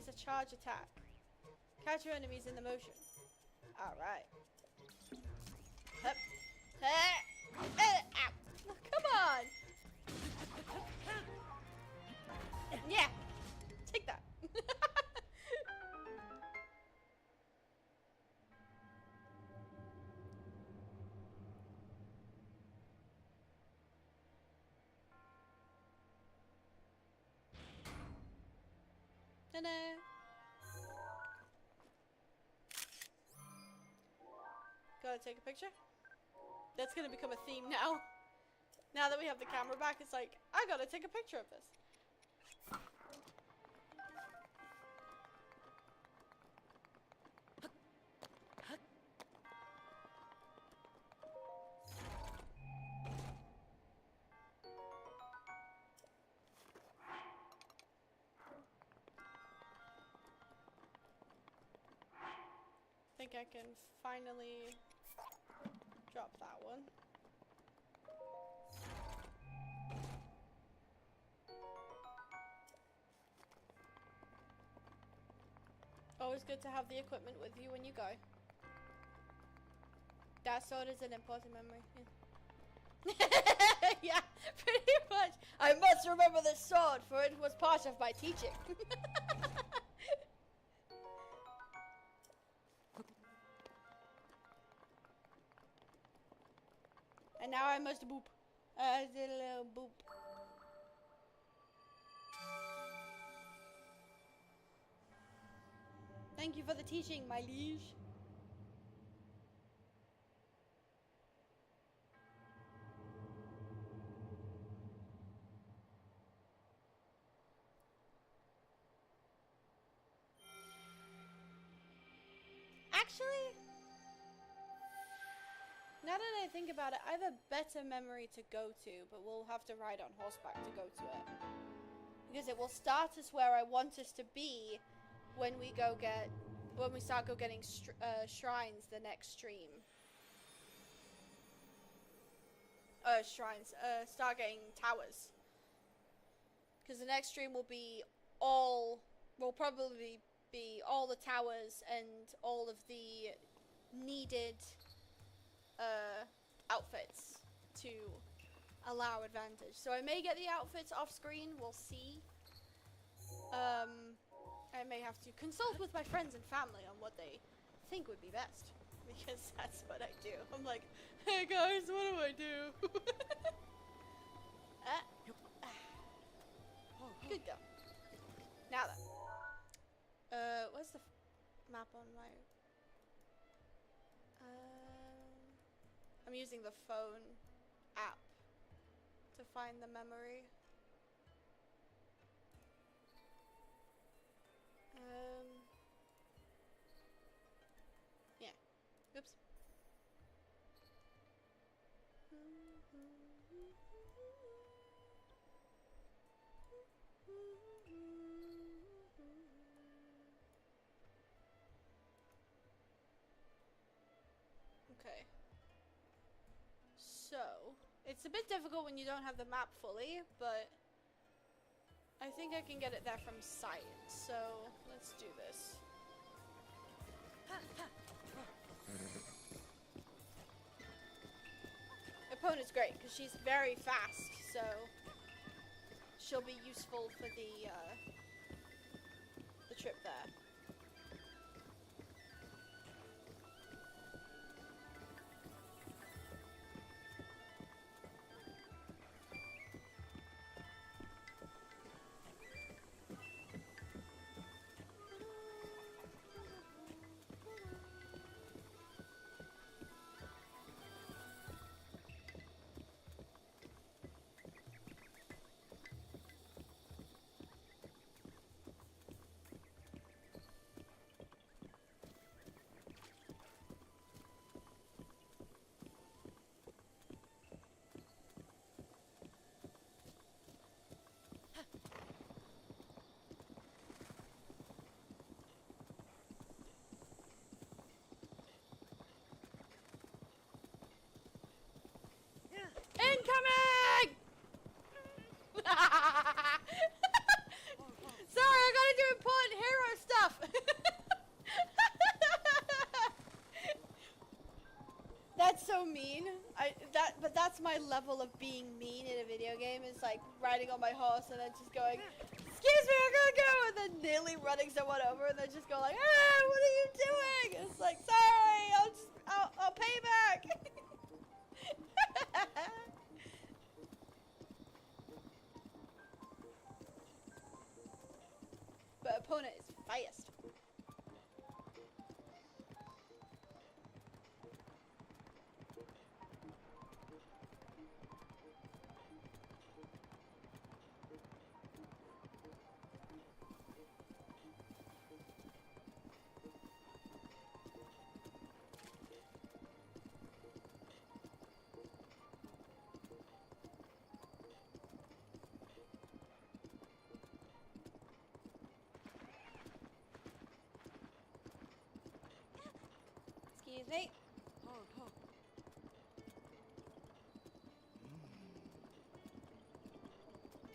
a charge attack. Catch your enemies in the motion. Alright. Hup. Ow. Come on! Yeah! Take that! Ta-da! Gotta take a picture? That's gonna become a theme now. Now that we have the camera back, it's like, I gotta take a picture of this. I think I can finally drop that one. Always good to have the equipment with you when you go. That sword is an important memory. Yeah. Yeah, pretty much. I must remember this sword, for it was part of my teaching. And now I must boop. A little boop. Thank you for the teaching, my liege. Actually, now that I think about it, I have a better memory to go to, but we'll have to ride on horseback to go to it. Because it will start us where I want us to be when we start getting shrines the next stream. Start getting towers. Because the next stream will probably be all the towers and all of the needed outfits to allow advantage. So I may get the outfits off screen, we'll see. I may have to consult with my friends and family on what they think would be best, because that's what I do. I'm like, hey guys, what do I do? Good go. Now then. What's the map on my... I'm using the phone app to find the memory. Yeah. Oops. Okay. So, it's a bit difficult when you don't have the map fully, but I think I can get it there from sight. So, let's do this. Opponent's great, because she's very fast, so she'll be useful for the trip there. Incoming! Sorry, I gotta do important hero stuff. That's so mean. but that's my level of being mean in a video game, is like riding on my horse and then just going, excuse me, I'm gonna go, and then nearly running someone over and then just go like, ah, what are you doing? And it's like, sorry, I'll pay back. But opponent is fast. Excuse me.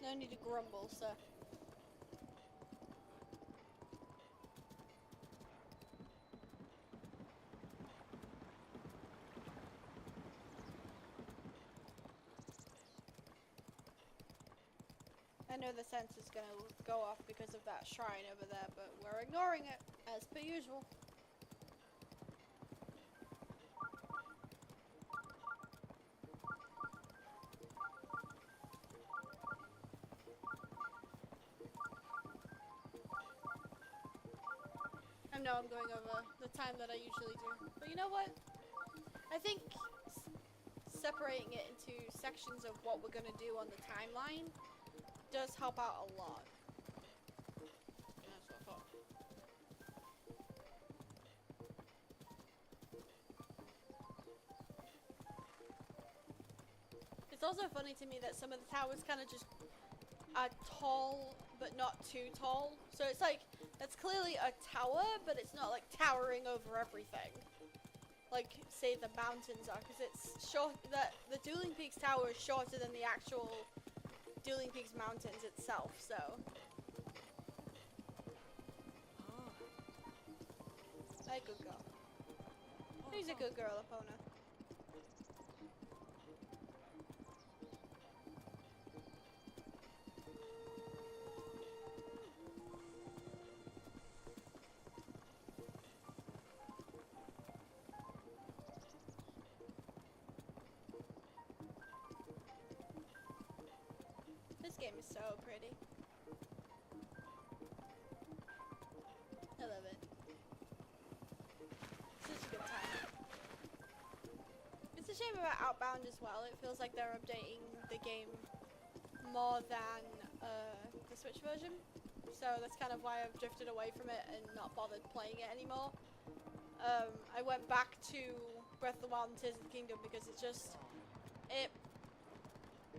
No need to grumble, sir. I know the sense is gonna go off because of that shrine over there, but we're ignoring it, as per usual. I know I'm going over the time that I usually do, but you know what? I think separating it into sections of what we're gonna do on the timeline does help out a lot. Yeah, that's what I thought. It's also funny to me that some of the towers kind of just are tall, but not too tall. So it's like, that's clearly a tower, but it's not like towering over everything. Like, say the mountains are, because it's short, that the Dueling Peaks tower is shorter than the actual Dueling Peaks mountains itself, so. Hey, good girl. Who's a good girl, Epona? This game is so pretty. I love it. Such a good time. It's a shame about Outbound as well. It feels like they're updating the game more than the Switch version. So that's kind of why I've drifted away from it and not bothered playing it anymore. I went back to Breath of the Wild and Tears of the Kingdom because it's just,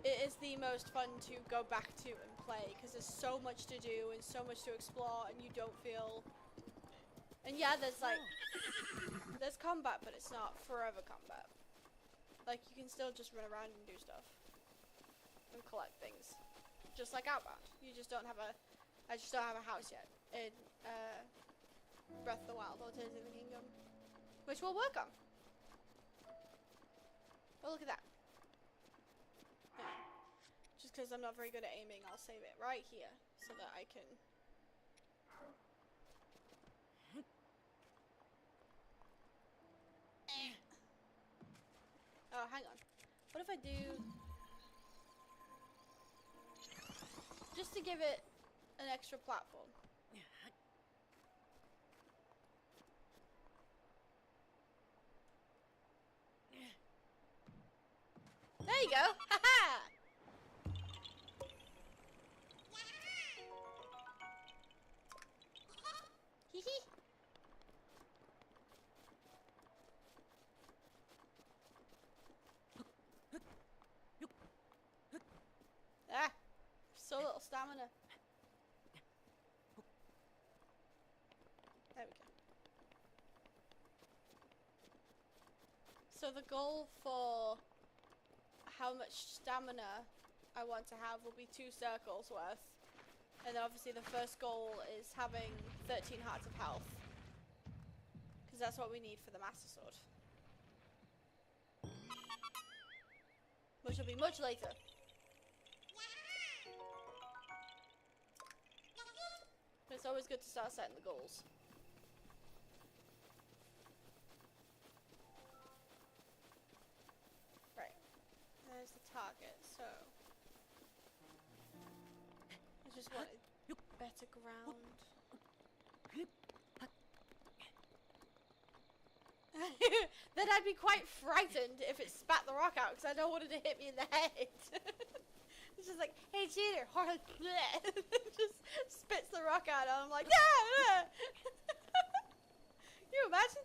it is the most fun to go back to and play because there's so much to do and so much to explore, and you don't feel, and yeah, there's like, there's combat, but it's not forever combat. Like, you can still just run around and do stuff and collect things, just like Outbound. You just don't have a, I just don't have a house yet in Breath of the Wild or Tears of the Kingdom, which we'll work on. Oh, look at that. Just because I'm not very good at aiming, I'll save it right here so that I can. Oh, hang on. What if I do, just to give it an extra platform? There you go! Haha! Hee hee! Ah! So little stamina. There we go. So the goal for how much stamina I want to have will be 2 circles worth. And then obviously the first goal is having 13 hearts of health. Because that's what we need for the Master Sword. which will be much later. But it's always good to start setting the goals. Right. There's the target, so... I just wanted better ground. Then I'd be quite frightened if it spat the rock out, because I don't want it to hit me in the head. It's just like, hey cheater, just spits the rock out, and I'm like, yeah! Can you imagine?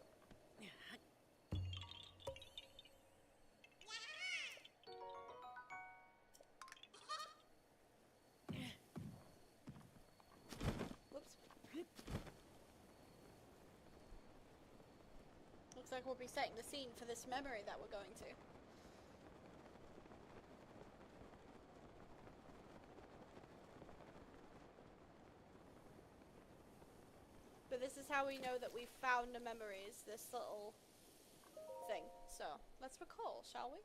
Looks like we'll be setting the scene for this memory that we're going to. But this is how we know that we've found the memories, this little thing. So, let's recall, shall we?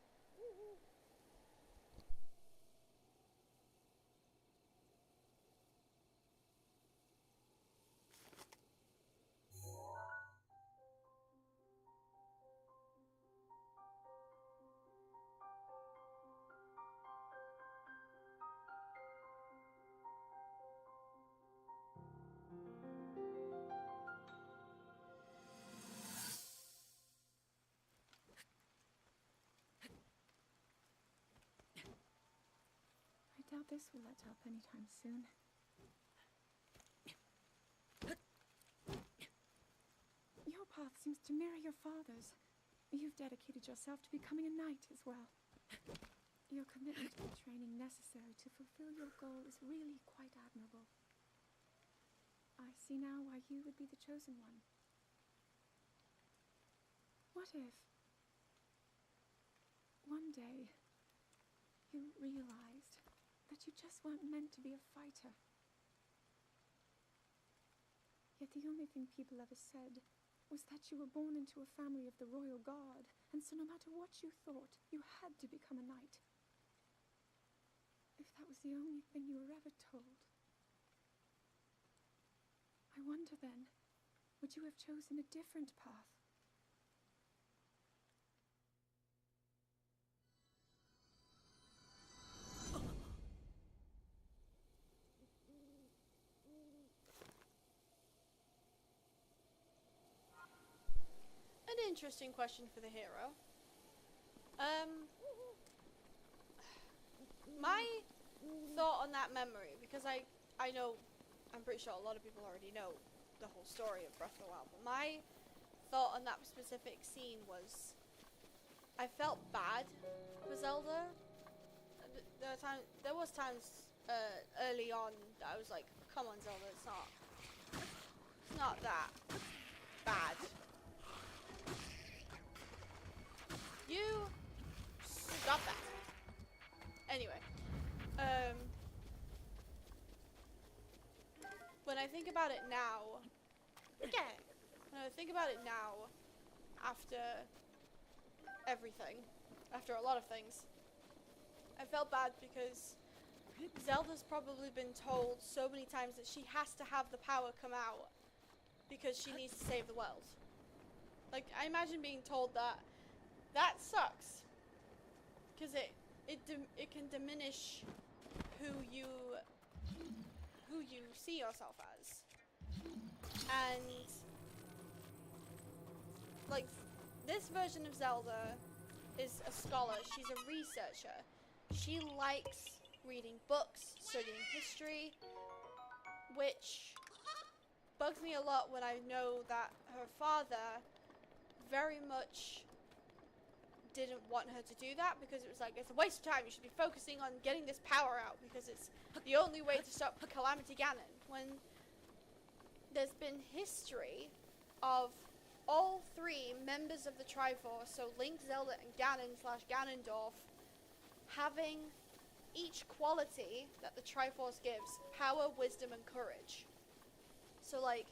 I doubt this will let up anytime soon. Your path seems to mirror your father's. You've dedicated yourself to becoming a knight as well. Your commitment to the training necessary to fulfill your goal is really quite admirable. I see now why you would be the chosen one. What if one day you realized that you just weren't meant to be a fighter? Yet the only thing people ever said was that you were born into a family of the royal guard, and so no matter what you thought, you had to become a knight. If that was the only thing you were ever told, I wonder then, would you have chosen a different path? An interesting question for the hero. My thought on that memory, because I know, I'm pretty sure a lot of people already know the whole story of Breath of the Wild, but my thought on that specific scene was, I felt bad for Zelda. There was times early on that I was like, come on Zelda, it's not that bad. You stop that. Anyway, when I think about it now, after everything, after a lot of things, I felt bad because Zelda's probably been told so many times that she has to have the power come out because she needs to save the world. Like, I imagine being told that. That sucks, because it can diminish who you see yourself as, and like this version of Zelda is a scholar. She's a researcher. She likes reading books, studying history, which bugs me a lot when I know that her father very much didn't want her to do that, because it was like, it's a waste of time, you should be focusing on getting this power out because it's the only way to stop Calamity Ganon, when there's been history of all three members of the Triforce, so Link, Zelda, and Ganon/Ganondorf, having each quality that the Triforce gives: power, wisdom, and courage. So like,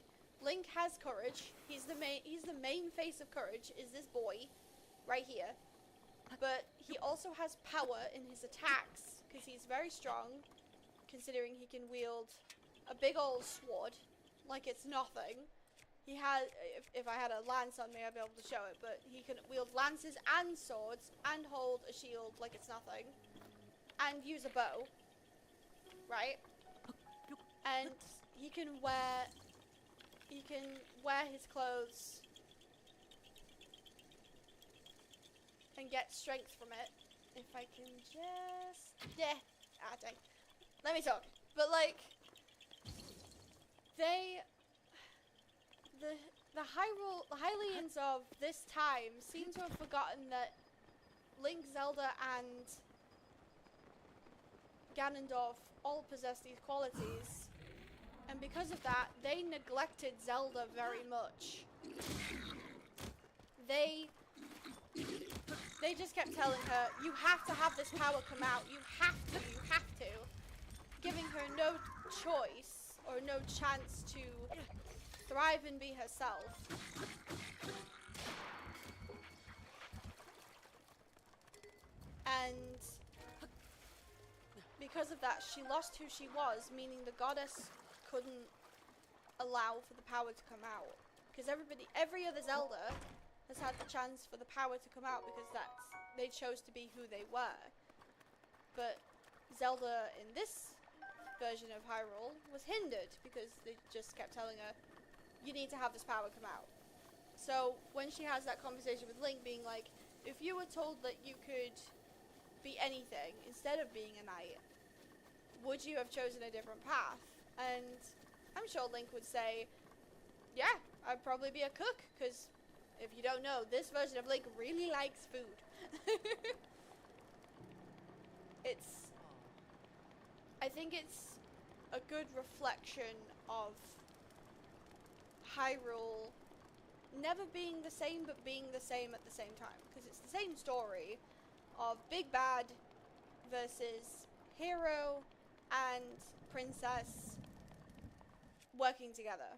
Link has courage, he's the main face of courage, is this boy right here. but he also has power in his attacks because he's very strong, considering he can wield a big old sword like it's nothing. He has, if I had a lance on me, I'd be able to show it, but he can wield lances and swords and hold a shield like it's nothing and use a bow, right? And he can wear his clothes and get strength from it. If I can just... Yeah. Ah, dang. Let me talk. But, like, the Hylians of this time seem to have forgotten that Link, Zelda, and Ganondorf all possess these qualities. And because of that, they neglected Zelda very much. They just kept telling her, you have to have this power come out, you have to, giving her no choice or no chance to thrive and be herself. And because of that, she lost who she was, meaning the goddess couldn't allow for the power to come out. Because every other Zelda has had the chance for the power to come out because they chose to be who they were. But Zelda in this version of Hyrule was hindered because they just kept telling her, you need to have this power come out. So when she has that conversation with Link being like, if you were told that you could be anything instead of being a knight, would you have chosen a different path? And I'm sure Link would say, yeah, I'd probably be a cook, because if you don't know, this version of Link really likes food. I think it's a good reflection of Hyrule never being the same, but being the same at the same time. Because it's the same story of Big Bad versus hero and princess working together.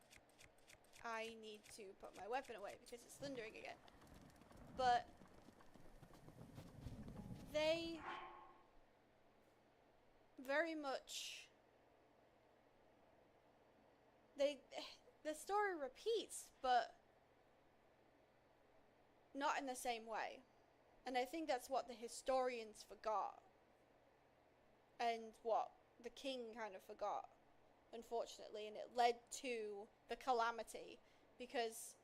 I need to put my weapon away because it's thundering again. But they very much... The story repeats, but not in the same way. And I think that's what the historians forgot. And what the king kind of forgot, unfortunately. And it led to the calamity. Because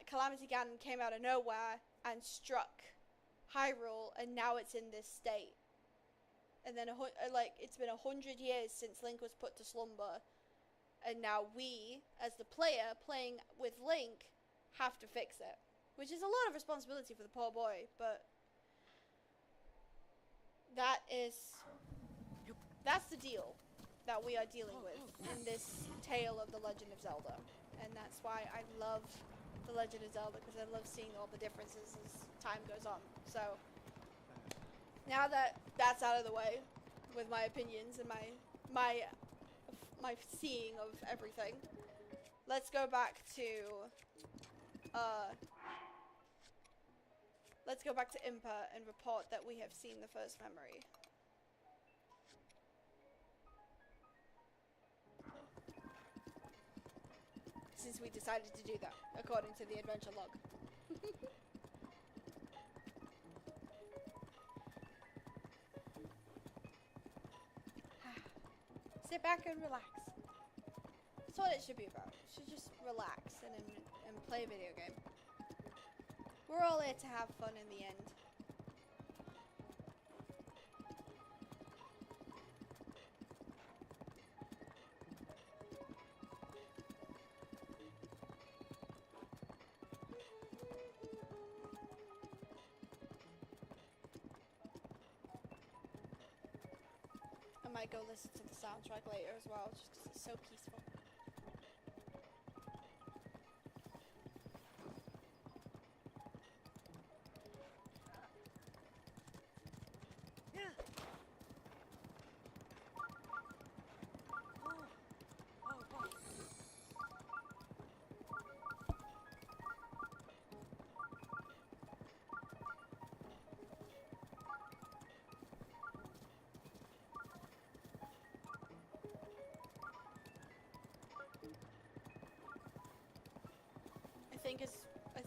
Calamity Ganon came out of nowhere and struck Hyrule. And now it's in this state. And then, it's been 100 years since Link was put to slumber. And now we, as the player, playing with Link, have to fix it. Which is a lot of responsibility for the poor boy, but that's the deal that we are dealing with in this tale of the Legend of Zelda. And that's why I love the Legend of Zelda, because I love seeing all the differences as time goes on. So, now that that's out of the way, with my opinions and my seeing of everything, let's go back to Impa and report that we have seen the first memory. Since we decided to do that, according to the adventure log. Sit back and relax. That's what it should be about. You should just relax and play a video game. We're all here to have fun in the end. I might go listen to the soundtrack later as well, just because it's so peaceful.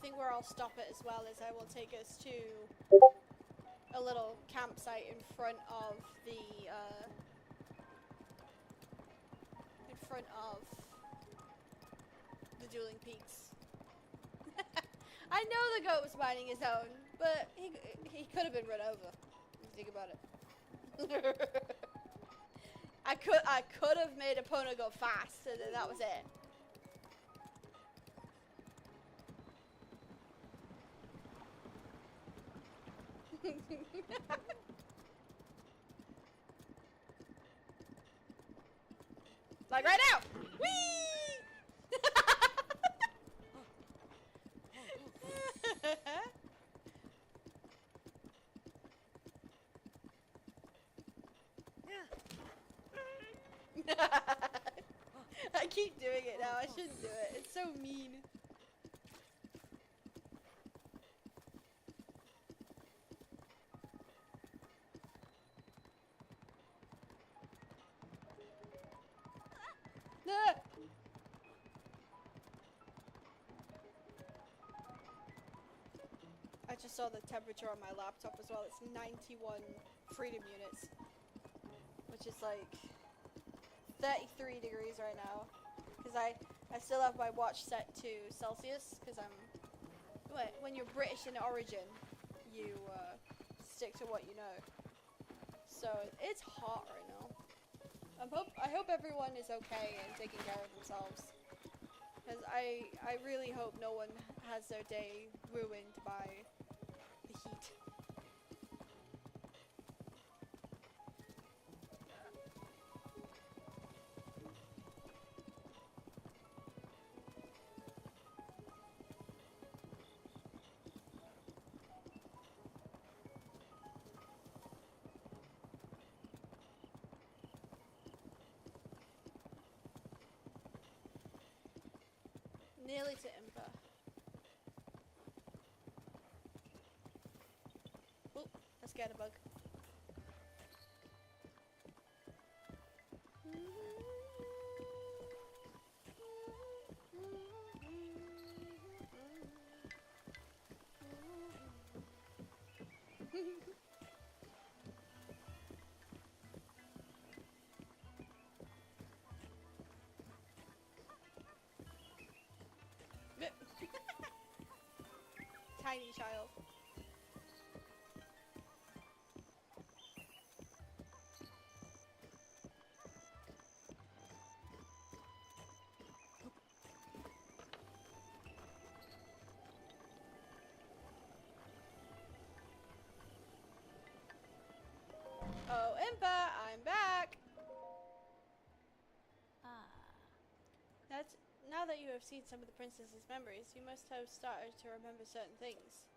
think where I'll stop it as well is I will take us to a little campsite in front of the Dueling Peaks. I know the goat was minding his own, but he could have been run over. If you think about it. I could have made Epona go fast, and then that was it. Like right now! Whee! I keep doing it now. I shouldn't do it. It's so mean. Ah! I just saw the temperature on my laptop as well. It's 91 freedom units, which is like 33 degrees right now, because I still have my watch set to Celsius, because when you're British in origin, you stick to what you know. So it's hot right now. I hope everyone is okay and taking care of themselves, because I really hope no one has their day ruined by the heat. Nearly to Impa. Oh, I scared a bug. Tiny child. Oh, Impa, I'm back. Now that you have seen some of the princess's memories, you must have started to remember certain things.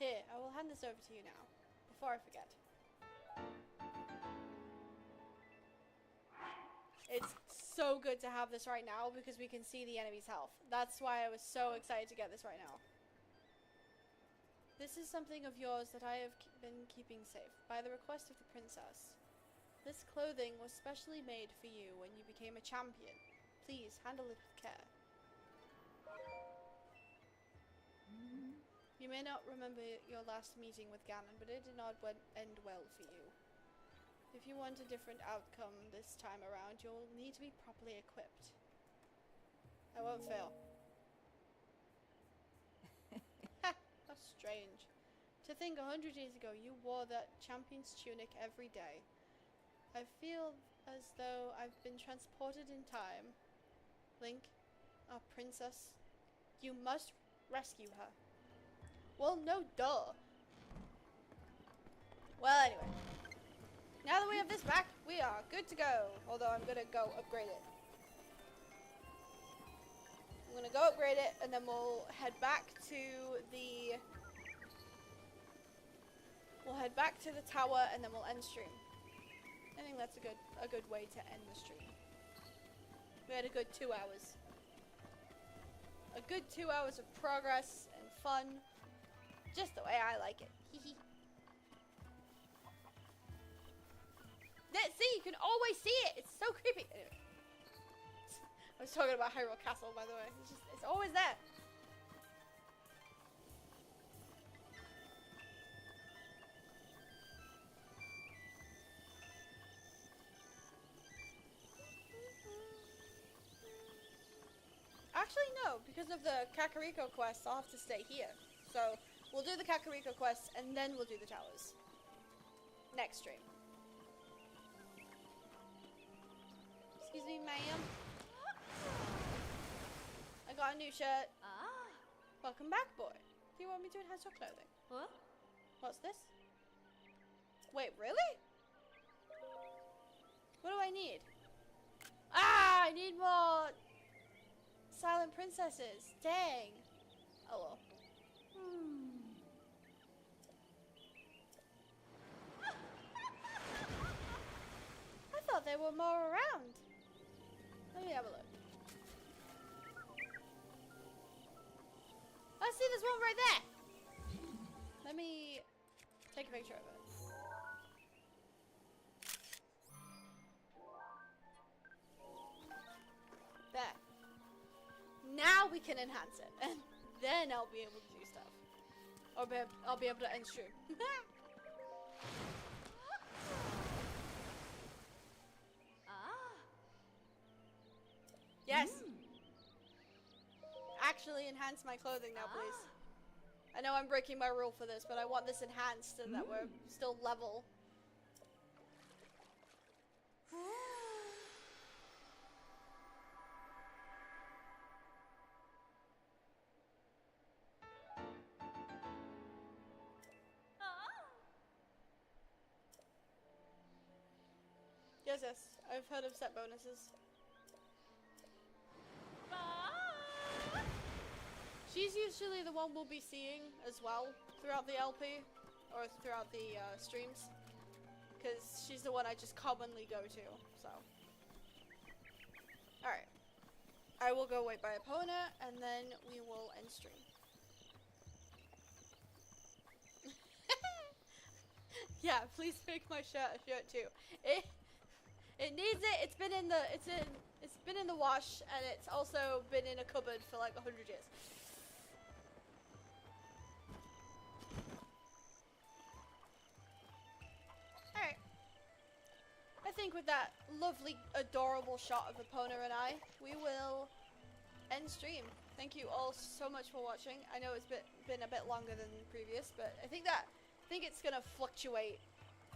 Here, I will hand this over to you now, before I forget. It's so good to have this right now because we can see the enemy's health. That's why I was so excited to get this right now. This is something of yours that I have been keeping safe, by the request of the princess. This clothing was specially made for you when you became a champion. Please, handle it with care. You may not remember your last meeting with Ganon, but it did not end well for you. If you want a different outcome this time around, you'll need to be properly equipped. I won't fail. Ha! How strange. To think 100 years ago you wore that champion's tunic every day. I feel as though I've been transported in time. Link, our princess, you must rescue her. Well, no duh. Well, anyway. Now that we have this back, we are good to go. Although I'm gonna go upgrade it. I'm gonna go upgrade it, and then we'll head back to the... We'll head back to the tower, and then we'll end stream. I think that's a good way to end the stream. We had a good 2 hours. A good 2 hours of progress and fun. Just the way I like it. Hee. See, you can always see it. It's so creepy. Anyway. I was talking about Hyrule Castle, by the way. It's always there. actually no, because of the Kakariko quest, I'll have to stay here. So we'll do the Kakariko quest and then we'll do the towers. Next stream. Excuse me, ma'am. I got a new shirt. Ah. Welcome back, boy. Do you want me to enhance your clothing? What? What's this? Wait, really? What do I need? Ah, I need more silent princesses. Dang. Oh well. I thought there were more around. Let me have a look. I see there's one right there. Let me take a picture of it. There. Now we can enhance it, and then I'll be able to do stuff. Or I'll be able to end stream. Yes. Actually enhance my clothing now, please. I know I'm breaking my rule for this, but I want this enhanced so that we're still level. Yes, yes. I've heard of set bonuses. She's usually the one we'll be seeing as well throughout the LP or throughout the streams, because she's the one I just commonly go to. So, all right, I will go wait by opponent and then we will end stream. Yeah, please make my shirt a shirt too. It needs it. It's been in the wash, and it's also been in a cupboard for like 100 years. Alright. I think with that lovely, adorable shot of Epona and I, we will end stream. Thank you all so much for watching. I know it's been a bit longer than previous, but I think it's gonna fluctuate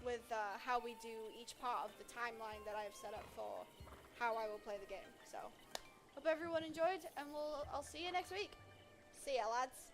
with how we do each part of the timeline that I've set up for how I will play the game. So, hope everyone enjoyed, and I'll see you next week. See ya, lads.